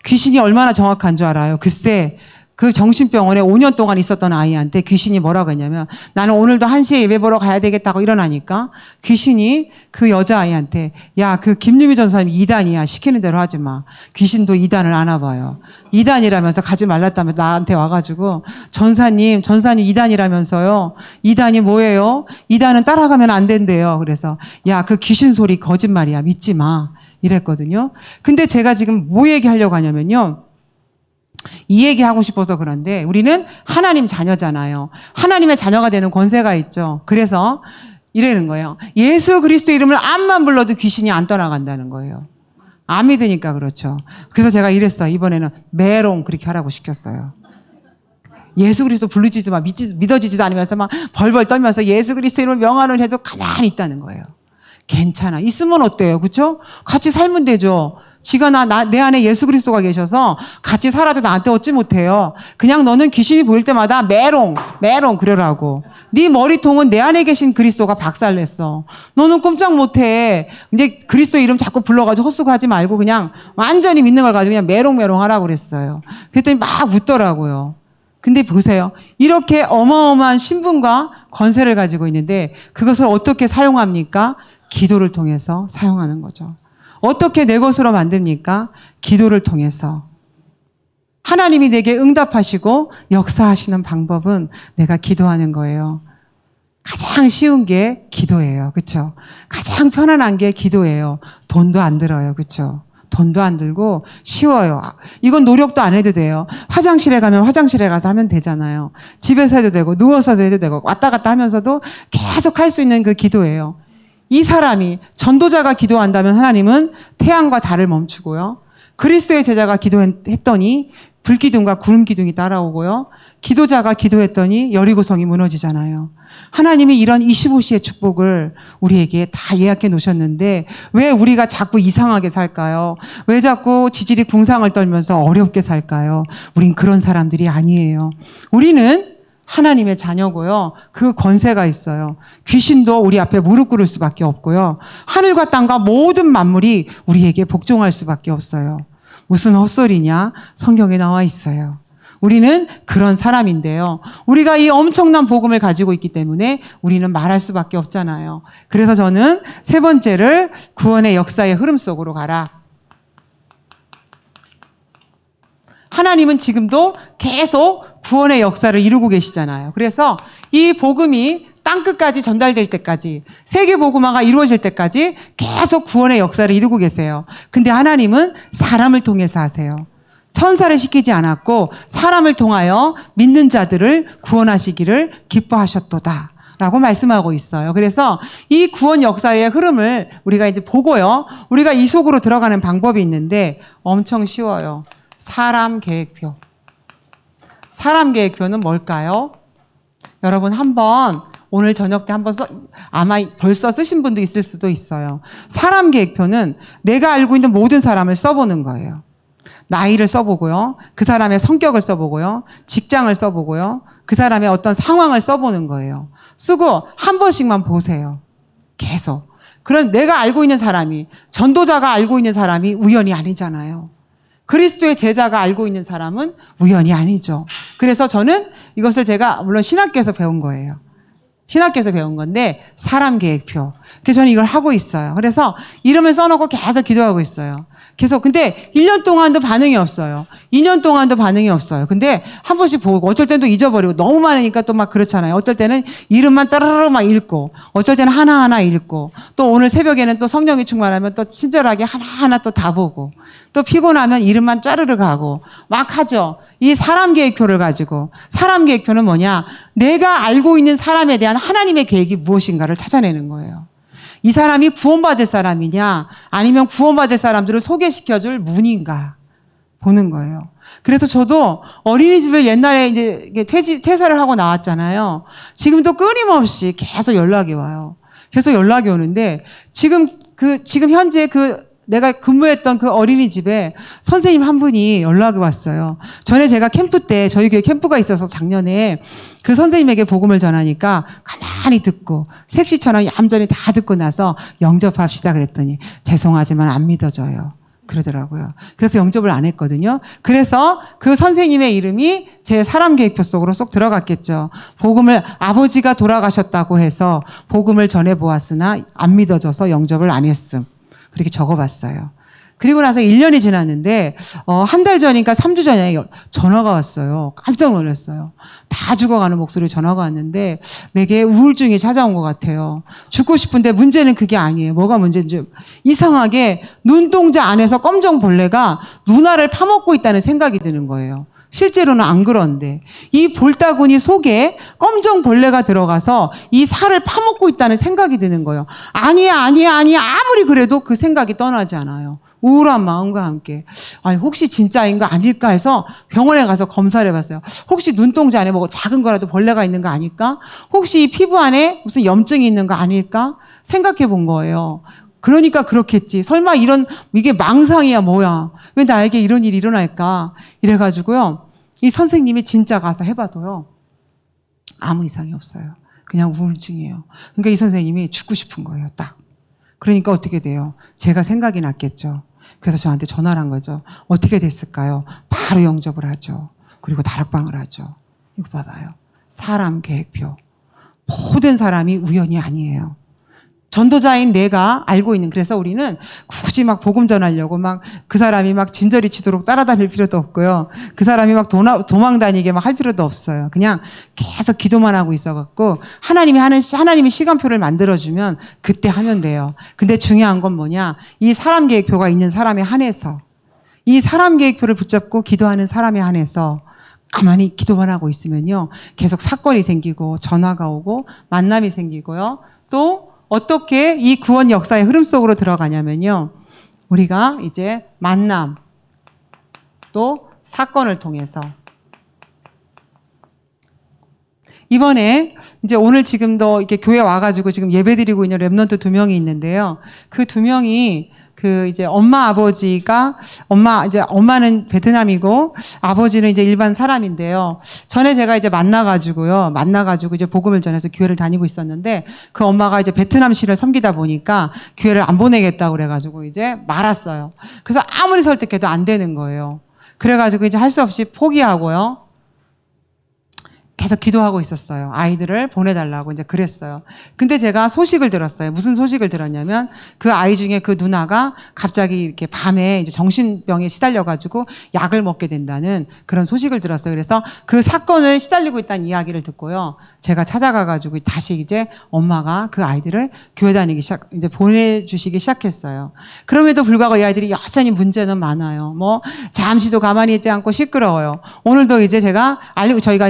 귀신이 얼마나 정확한 줄 알아요? 글쎄, 그 정신병원에 5년 동안 있었던 아이한테 귀신이 뭐라고 했냐면 나는 오늘도 1시에 예배 보러 가야 되겠다고 일어나니까 귀신이 그 여자아이한테 야, 그 김유미 전사님 2단이야. 시키는 대로 하지 마. 귀신도 2단을 안 와봐요. 2단이라면서 가지 말랐다며 나한테 와가지고 전사님 2단이라면서요. 2단이 뭐예요? 2단은 따라가면 안 된대요. 그래서 야, 그 귀신 소리 거짓말이야. 믿지 마. 이랬거든요. 근데 제가 지금 뭐 얘기하려고 하냐면요. 이 얘기하고 싶어서 그런데 우리는 하나님 자녀잖아요. 하나님의 자녀가 되는 권세가 있죠. 그래서 이러는 거예요. 예수 그리스도 이름을 암만 불러도 귀신이 안 떠나간다는 거예요. 안 믿으니까 그렇죠. 그래서 제가 이랬어요. 이번에는 메롱 그렇게 하라고 시켰어요. 예수 그리스도 부르지도 마, 믿어지지도 않으면서 막 벌벌 떨면서 예수 그리스도 이름을 명하는 해도 가만히 있다는 거예요. 괜찮아. 있으면 어때요? 그렇죠? 같이 살면 되죠. 지가 내 안에 예수 그리스도가 계셔서 같이 살아도 나한테 얻지 못해요. 그냥 너는 귀신이 보일 때마다 메롱 그러라고. 네 머리통은 내 안에 계신 그리스도가 박살냈어. 너는 꼼짝 못해. 이제 그리스도 이름 자꾸 불러가지고 헛수고하지 말고 그냥 완전히 믿는 걸 가지고 그냥 메롱 하라고 그랬어요. 그랬더니 막 웃더라고요. 근데 보세요. 이렇게 어마어마한 신분과 권세를 가지고 있는데 그것을 어떻게 사용합니까? 기도를 통해서 사용하는 거죠. 어떻게 내 것으로 만듭니까? 기도를 통해서. 하나님이 내게 응답하시고 역사하시는 방법은 내가 기도하는 거예요. 가장 쉬운 게 기도예요. 그렇죠? 가장 편안한 게 기도예요. 돈도 안 들어요. 그렇죠? 돈도 안 들고 쉬워요. 이건 노력도 안 해도 돼요. 화장실에 가면 화장실에 가서 하면 되잖아요. 집에서 해도 되고 누워서 해도 되고 왔다 갔다 하면서도 계속 할 수 있는 그 기도예요. 이 사람이 전도자가 기도한다면 하나님은 태양과 달을 멈추고요. 그리스도의 제자가 기도했더니 불기둥과 구름 기둥이 따라오고요. 기도자가 기도했더니 여리고성이 무너지잖아요. 하나님이 이런 25시의 축복을 우리에게 다 예약해 놓으셨는데 왜 우리가 자꾸 이상하게 살까요? 왜 자꾸 지질이 궁상을 떨면서 어렵게 살까요? 우린 그런 사람들이 아니에요. 우리는 하나님의 자녀고요. 그 권세가 있어요. 귀신도 우리 앞에 무릎 꿇을 수밖에 없고요. 하늘과 땅과 모든 만물이 우리에게 복종할 수밖에 없어요. 무슨 헛소리냐? 성경에 나와 있어요. 우리는 그런 사람인데요. 우리가 이 엄청난 복음을 가지고 있기 때문에 우리는 말할 수밖에 없잖아요. 그래서 저는 세 번째를 구원의 역사의 흐름 속으로 가라. 하나님은 지금도 계속 구원의 역사를 이루고 계시잖아요. 그래서 이 복음이 땅끝까지 전달될 때까지, 세계 복음화가 이루어질 때까지 계속 구원의 역사를 이루고 계세요. 근데 하나님은 사람을 통해서 하세요. 천사를 시키지 않았고 사람을 통하여 믿는 자들을 구원하시기를 기뻐하셨도다 라고 말씀하고 있어요. 그래서 이 구원 역사의 흐름을 우리가 이제 보고요. 우리가 이 속으로 들어가는 방법이 있는데 엄청 쉬워요. 사람 계획표. 사람 계획표는 뭘까요? 여러분 한번 오늘 저녁 때 한번 아마 벌써 쓰신 분도 있을 수도 있어요. 사람 계획표는 내가 알고 있는 모든 사람을 써보는 거예요. 나이를 써보고요. 그 사람의 성격을 써보고요. 직장을 써보고요. 그 사람의 어떤 상황을 써보는 거예요. 쓰고 한 번씩만 보세요. 계속. 그런 내가 알고 있는 사람이, 전도자가 알고 있는 사람이 우연이 아니잖아요. 그리스도의 제자가 알고 있는 사람은 우연이 아니죠. 그래서 저는 이것을 제가 물론 신학교에서 배운 거예요. 신학교에서 배운 건데 사람 계획표. 그래서 저는 이걸 하고 있어요. 그래서 이름을 써놓고 계속 기도하고 있어요. 계속. 근데 1년 동안도 반응이 없어요. 2년 동안도 반응이 없어요. 근데 한 번씩 보고 어쩔 때는 또 잊어버리고 너무 많으니까 또 막 그렇잖아요. 어쩔 때는 이름만 따르르 막 읽고 어쩔 때는 하나하나 읽고 또 오늘 새벽에는 또 성령이 충만하면 또 친절하게 하나하나 또 다 보고 또 피곤하면 이름만 짜르르 가고 막 하죠. 이 사람 계획표를 가지고 사람 계획표는 뭐냐? 내가 알고 있는 사람에 대한 하나님의 계획이 무엇인가를 찾아내는 거예요. 이 사람이 구원받을 사람이냐 아니면 구원받을 사람들을 소개시켜줄 문인가 보는 거예요. 그래서 저도 어린이집을 옛날에 이제 퇴사를 하고 나왔잖아요. 지금도 끊임없이 계속 연락이 와요. 계속 연락이 오는데 지금 현재 내가 근무했던 그 어린이집에 선생님 한 분이 연락이 왔어요. 전에 제가 캠프 때 저희 교회 캠프가 있어서 작년에 그 선생님에게 복음을 전하니까 가만히 듣고 색시처럼 얌전히 다 듣고 나서 영접합시다 그랬더니 죄송하지만 안 믿어져요. 그러더라고요. 그래서 영접을 안 했거든요. 그래서 그 선생님의 이름이 제 사람 계획표 속으로 쏙 들어갔겠죠. 복음을 아버지가 돌아가셨다고 해서 복음을 전해보았으나 안 믿어져서 영접을 안 했음. 그렇게 적어봤어요. 그리고 나서 1년이 지났는데 한 달 전인가 3주 전에 전화가 왔어요. 깜짝 놀랐어요. 다 죽어가는 목소리로 전화가 왔는데 내게 우울증이 찾아온 것 같아요. 죽고 싶은데 문제는 그게 아니에요. 뭐가 문제인지 이상하게 눈동자 안에서 검정벌레가 눈알을 파먹고 있다는 생각이 드는 거예요. 실제로는 안 그런데 이 볼따구니 속에 검정벌레가 들어가서 이 살을 파먹고 있다는 생각이 드는 거예요. 아니야 아무리 그래도 그 생각이 떠나지 않아요. 우울한 마음과 함께 아니 혹시 진짜인가 아닐까 해서 병원에 가서 검사를 해봤어요. 혹시 눈동자 안에 뭐 작은 거라도 벌레가 있는 거 아닐까? 혹시 이 피부 안에 무슨 염증이 있는 거 아닐까? 생각해 본 거예요. 그러니까 그렇겠지. 설마 이게 망상이야 뭐야. 왜 나에게 이런 일이 일어날까? 이래가지고요. 이 선생님이 진짜 가서 해봐도요. 아무 이상이 없어요. 그냥 우울증이에요. 그러니까 이 선생님이 죽고 싶은 거예요. 딱. 그러니까 어떻게 돼요? 제가 생각이 났겠죠. 그래서 저한테 전화를 한 거죠. 어떻게 됐을까요? 바로 영접을 하죠. 그리고 다락방을 하죠. 이거 봐봐요. 사람 계획표. 모든 사람이 우연이 아니에요. 전도자인 내가 알고 있는, 그래서 우리는 굳이 막 복음 전하려고 막 그 사람이 막 진저리 치도록 따라다닐 필요도 없고요. 그 사람이 막 도망 다니게 막 할 필요도 없어요. 그냥 계속 기도만 하고 있어갖고 하나님이 시간표를 만들어주면 그때 하면 돼요. 근데 중요한 건 뭐냐? 이 사람 계획표가 있는 사람에 한해서, 이 사람 계획표를 붙잡고 기도하는 사람에 한해서 가만히 기도만 하고 있으면요. 계속 사건이 생기고 전화가 오고 만남이 생기고요. 또 어떻게 이 구원 역사의 흐름 속으로 들어가냐면요. 우리가 이제 만남, 또 사건을 통해서 이번에 이제 오늘 지금도 이렇게 교회 와가지고 지금 예배 드리고 있는 랩런트 2명이 있는데요. 그 2명이 그 이제 엄마는 베트남이고 아버지는 이제 일반 사람인데요. 전에 제가 이제 만나가지고 이제 복음을 전해서 교회를 다니고 있었는데 그 엄마가 이제 베트남시를 섬기다 보니까 교회를 안 보내겠다고 그래가지고 이제 말았어요. 그래서 아무리 설득해도 안 되는 거예요. 그래가지고 이제 할 수 없이 포기하고요. 계속 기도하고 있었어요. 아이들을 보내달라고 이제 그랬어요. 근데 제가 소식을 들었어요. 무슨 소식을 들었냐면 그 아이 중에 그 누나가 갑자기 이렇게 밤에 이제 정신병에 시달려가지고 약을 먹게 된다는 그런 소식을 들었어요. 그래서 그 사건을 시달리고 있다는 이야기를 듣고요. 제가 찾아가가지고 다시 이제 엄마가 그 아이들을 교회 다니기 이제 보내주시기 시작했어요. 그럼에도 불구하고 이 아이들이 여전히 문제는 많아요. 뭐 잠시도 가만히 있지 않고 시끄러워요. 오늘도 이제 저희가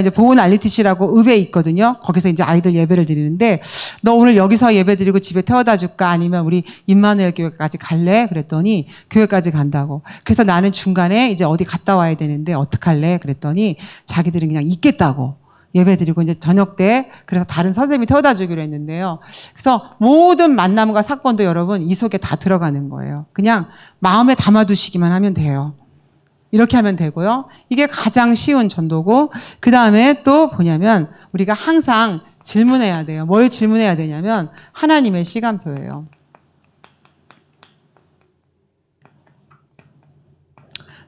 이제 보은 RUTC라고 읍에 있거든요. 거기서 이제 아이들 예배를 드리는데 너 오늘 여기서 예배 드리고 집에 태워다 줄까? 아니면 우리 임마누엘 교회까지 갈래? 그랬더니 교회까지 간다고. 그래서 나는 중간에 이제 어디 갔다 와야 되는데 어떡할래? 그랬더니 자기들은 그냥 있겠다고. 예배 드리고 이제 저녁 때 그래서 다른 선생님이 태워다 주기로 했는데요. 그래서 모든 만남과 사건도 여러분 이 속에 다 들어가는 거예요. 그냥 마음에 담아두시기만 하면 돼요. 이렇게 하면 되고요. 이게 가장 쉬운 전도고 그 다음에 또 뭐냐면 우리가 항상 질문해야 돼요. 뭘 질문해야 되냐면 하나님의 시간표예요.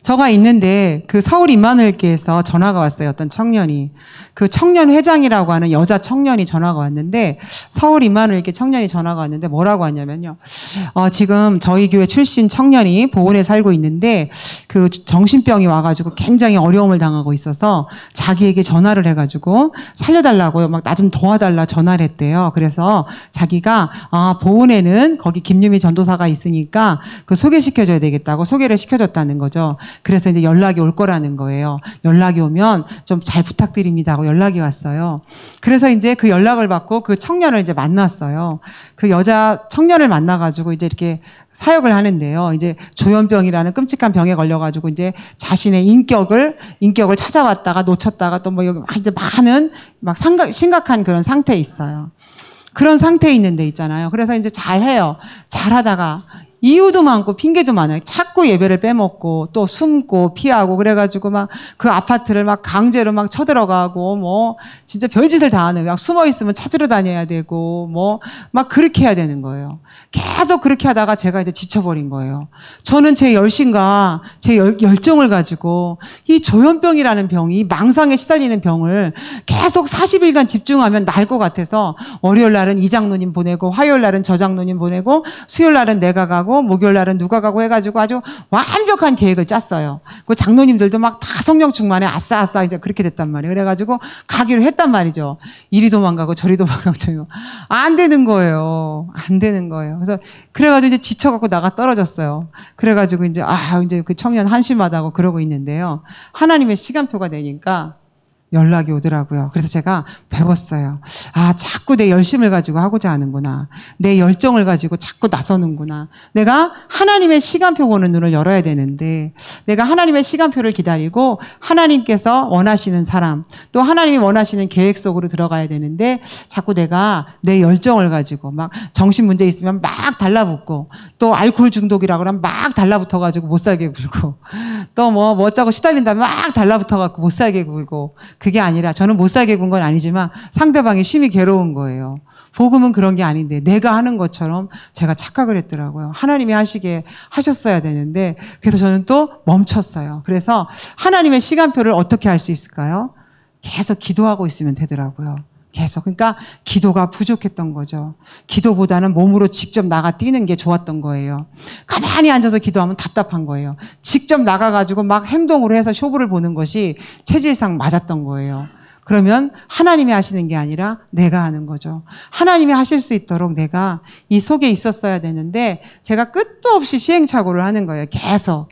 저가 있는데 그 서울 임마누엘교회에서 전화가 왔어요. 어떤 청년이. 그 청년 회장이라고 하는 여자 청년이 전화가 왔는데 서울 임마누엘교회 청년이 전화가 왔는데 뭐라고 하냐면요. 지금 저희 교회 출신 청년이 보은에 살고 있는데 그 정신병이 와가지고 굉장히 어려움을 당하고 있어서 자기에게 전화를 해가지고 살려달라고요. 막 나 좀 도와달라 전화를 했대요. 그래서 자기가 보은에는 거기 김유미 전도사가 있으니까 그 소개시켜줘야 되겠다고 소개를 시켜줬다는 거죠. 그래서 이제 연락이 올 거라는 거예요. 연락이 오면 좀 잘 부탁드립니다 하고 연락이 왔어요. 그래서 이제 그 연락을 받고 그 청년을 이제 만났어요. 그 여자 청년을 만나가지고 이제 이렇게 사역을 하는데요. 이제 조현병이라는 끔찍한 병에 걸려가지고 이제 자신의 인격을 찾아왔다가 놓쳤다가 또 뭐 여기 이제 많은 막 심각한 그런 상태에 있어요. 그런 상태에 있는 데 있잖아요. 그래서 이제 잘해요. 잘하다가 이유도 많고 핑계도 많아요. 자꾸 예배를 빼먹고 또 숨고 피하고 그래가지고 막 그 아파트를 막 강제로 막 쳐들어가고 뭐 진짜 별짓을 다 하는, 막 숨어 있으면 찾으러 다녀야 되고 뭐 막 그렇게 해야 되는 거예요. 계속 그렇게 하다가 제가 이제 지쳐버린 거예요. 저는 제 열심과 제 열정을 가지고 이 조현병이라는 병이 망상에 시달리는 병을 계속 40일간 집중하면 나을 것 같아서 월요일 날은 이 장로님 보내고 화요일 날은 저 장로님 보내고 수요일 날은 내가 가고 목요일 날은 누가 가고 해가지고 아주 완벽한 계획을 짰어요. 그 장로님들도 막 다 성령 충만해 아싸 이제 그렇게 됐단 말이에요. 그래가지고 가기로 했단 말이죠. 이리 도망가고 저리 도망가고 안 되는 거예요. 안 되는 거예요. 그래가지고 이제 지쳐갖고 나가 떨어졌어요. 그래가지고 이제 이제 그 청년 한심하다고 그러고 있는데요. 하나님의 시간표가 되니까 연락이 오더라고요. 그래서 제가 배웠어요. 자꾸 내 열심을 가지고 하고자 하는구나. 내 열정을 가지고 자꾸 나서는구나. 내가 하나님의 시간표 보는 눈을 열어야 되는데 내가 하나님의 시간표를 기다리고 하나님께서 원하시는 사람 또 하나님이 원하시는 계획 속으로 들어가야 되는데 자꾸 내가 내 열정을 가지고 막 정신 문제 있으면 막 달라붙고 또 알코올 중독이라고 하면 막 달라붙어가지고 못 살게 굴고 또 뭐 어쩌고 시달린다면 막 달라붙어갖고 못 살게 굴고 그게 아니라 저는 못 살게 군 건 아니지만 상대방이 심히 괴로운 거예요. 복음은 그런 게 아닌데 내가 하는 것처럼 제가 착각을 했더라고요. 하나님이 하시게 하셨어야 되는데 그래서 저는 또 멈췄어요. 그래서 하나님의 시간표를 어떻게 할 수 있을까요? 계속 기도하고 있으면 되더라고요. 계속. 그러니까 기도가 부족했던 거죠. 기도보다는 몸으로 직접 나가 뛰는 게 좋았던 거예요. 가만히 앉아서 기도하면 답답한 거예요. 직접 나가가지고 막 행동으로 해서 쇼부를 보는 것이 체질상 맞았던 거예요. 그러면 하나님이 하시는 게 아니라 내가 하는 거죠. 하나님이 하실 수 있도록 내가 이 속에 있었어야 되는데 제가 끝도 없이 시행착오를 하는 거예요. 계속.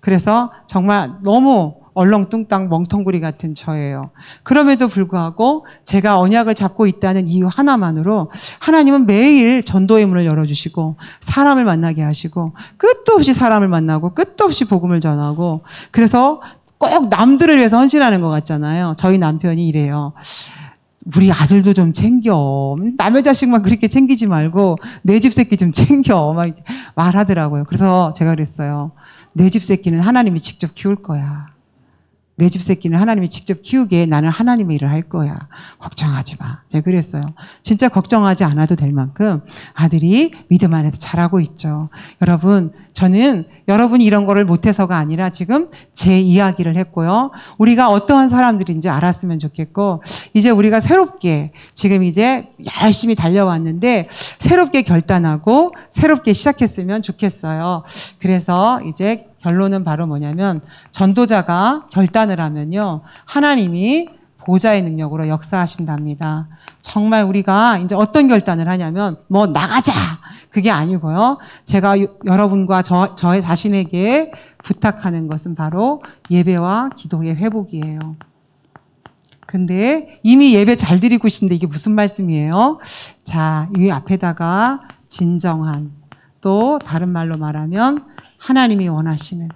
그래서 정말 너무 얼렁뚱땅 멍텅구리 같은 저예요. 그럼에도 불구하고 제가 언약을 잡고 있다는 이유 하나만으로 하나님은 매일 전도의 문을 열어주시고 사람을 만나게 하시고 끝도 없이 사람을 만나고 끝도 없이 복음을 전하고 그래서 꼭 남들을 위해서 헌신하는 것 같잖아요. 저희 남편이 이래요. 우리 아들도 좀 챙겨. 남의 자식만 그렇게 챙기지 말고 내 집 새끼 좀 챙겨. 막 이렇게 말하더라고요. 그래서 제가 그랬어요. 내 집 새끼는 하나님이 직접 키울 거야. 내 집 새끼는 하나님이 직접 키우게 나는 하나님의 일을 할 거야. 걱정하지 마. 제가 그랬어요. 진짜 걱정하지 않아도 될 만큼 아들이 믿음 안에서 잘하고 있죠. 여러분, 저는 여러분이 이런 거를 못해서가 아니라 지금 제 이야기를 했고요. 우리가 어떠한 사람들인지 알았으면 좋겠고, 이제 우리가 새롭게 지금 이제 열심히 달려왔는데 새롭게 결단하고 새롭게 시작했으면 좋겠어요. 그래서 이제 결론은 바로 뭐냐면 전도자가 결단을 하면요. 하나님이 보좌의 능력으로 역사하신답니다. 정말 우리가 이제 어떤 결단을 하냐면 뭐 나가자! 그게 아니고요. 제가 여러분과 저의 자신에게 부탁하는 것은 바로 예배와 기도의 회복이에요. 근데 이미 예배 잘 드리고 계신데 이게 무슨 말씀이에요? 자, 이 앞에다가 진정한, 또 다른 말로 말하면 하나님이 원하시는.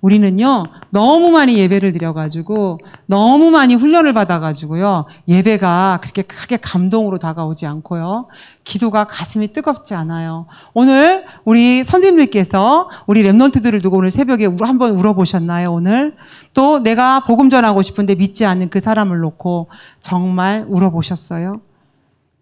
우리는요, 너무 많이 예배를 드려가지고, 너무 많이 훈련을 받아가지고요, 예배가 그렇게 크게 감동으로 다가오지 않고요, 기도가 가슴이 뜨겁지 않아요. 오늘 우리 선생님들께서 우리 랩런트들을 두고 오늘 새벽에 한번 울어보셨나요, 오늘? 또 내가 복음 전하고 싶은데 믿지 않는 그 사람을 놓고 정말 울어보셨어요?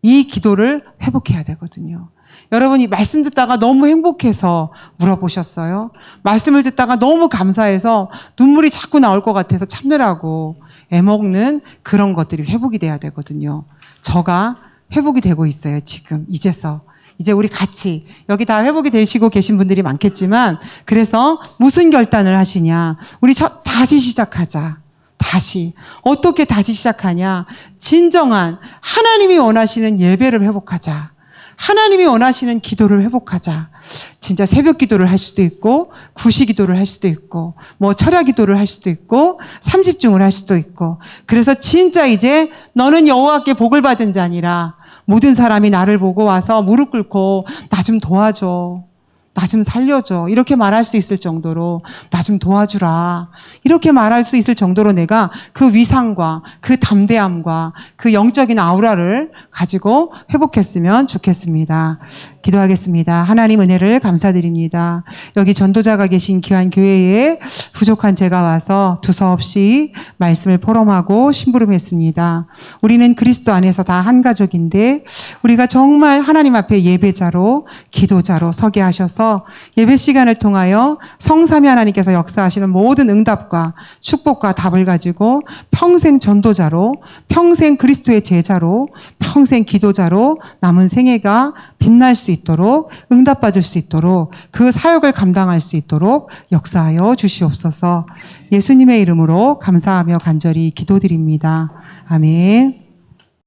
이 기도를 회복해야 되거든요. 여러분이 말씀 듣다가 너무 행복해서 물어보셨어요? 말씀을 듣다가 너무 감사해서 눈물이 자꾸 나올 것 같아서 참느라고 애먹는 그런 것들이 회복이 돼야 되거든요. 저가 회복이 되고 있어요, 지금. 이제서. 이제 우리 같이, 여기 다 회복이 되시고 계신 분들이 많겠지만, 그래서 무슨 결단을 하시냐? 우리 다시 시작하자. 다시. 어떻게 다시 시작하냐? 진정한 하나님이 원하시는 예배를 회복하자. 하나님이 원하시는 기도를 회복하자. 진짜 새벽 기도를 할 수도 있고, 구시 기도를 할 수도 있고, 뭐 철야 기도를 할 수도 있고, 삼집중을 할 수도 있고. 그래서 진짜 이제 너는 여호와께 복을 받은 자니라. 모든 사람이 나를 보고 와서 무릎 꿇고 나 좀 도와줘. 나 좀 살려줘. 이렇게 말할 수 있을 정도로 나 좀 도와주라. 이렇게 말할 수 있을 정도로 내가 그 위상과 그 담대함과 그 영적인 아우라를 가지고 회복했으면 좋겠습니다. 기도하겠습니다. 하나님 은혜를 감사드립니다. 여기 전도자가 계신 귀한 교회에 부족한 제가 와서 두서없이 말씀을 포럼하고 심부름했습니다. 우리는 그리스도 안에서 다 한 가족인데 우리가 정말 하나님 앞에 예배자로 기도자로 서게 하셔서 예배 시간을 통하여 성삼위 하나님께서 역사하시는 모든 응답과 축복과 답을 가지고 평생 전도자로, 평생 그리스도의 제자로, 평생 기도자로 남은 생애가 빛날 수 있도록, 응답받을 수 있도록, 그 사역을 감당할 수 있도록 역사하여 주시옵소서. 예수님의 이름으로 감사하며 간절히 기도드립니다. 아멘.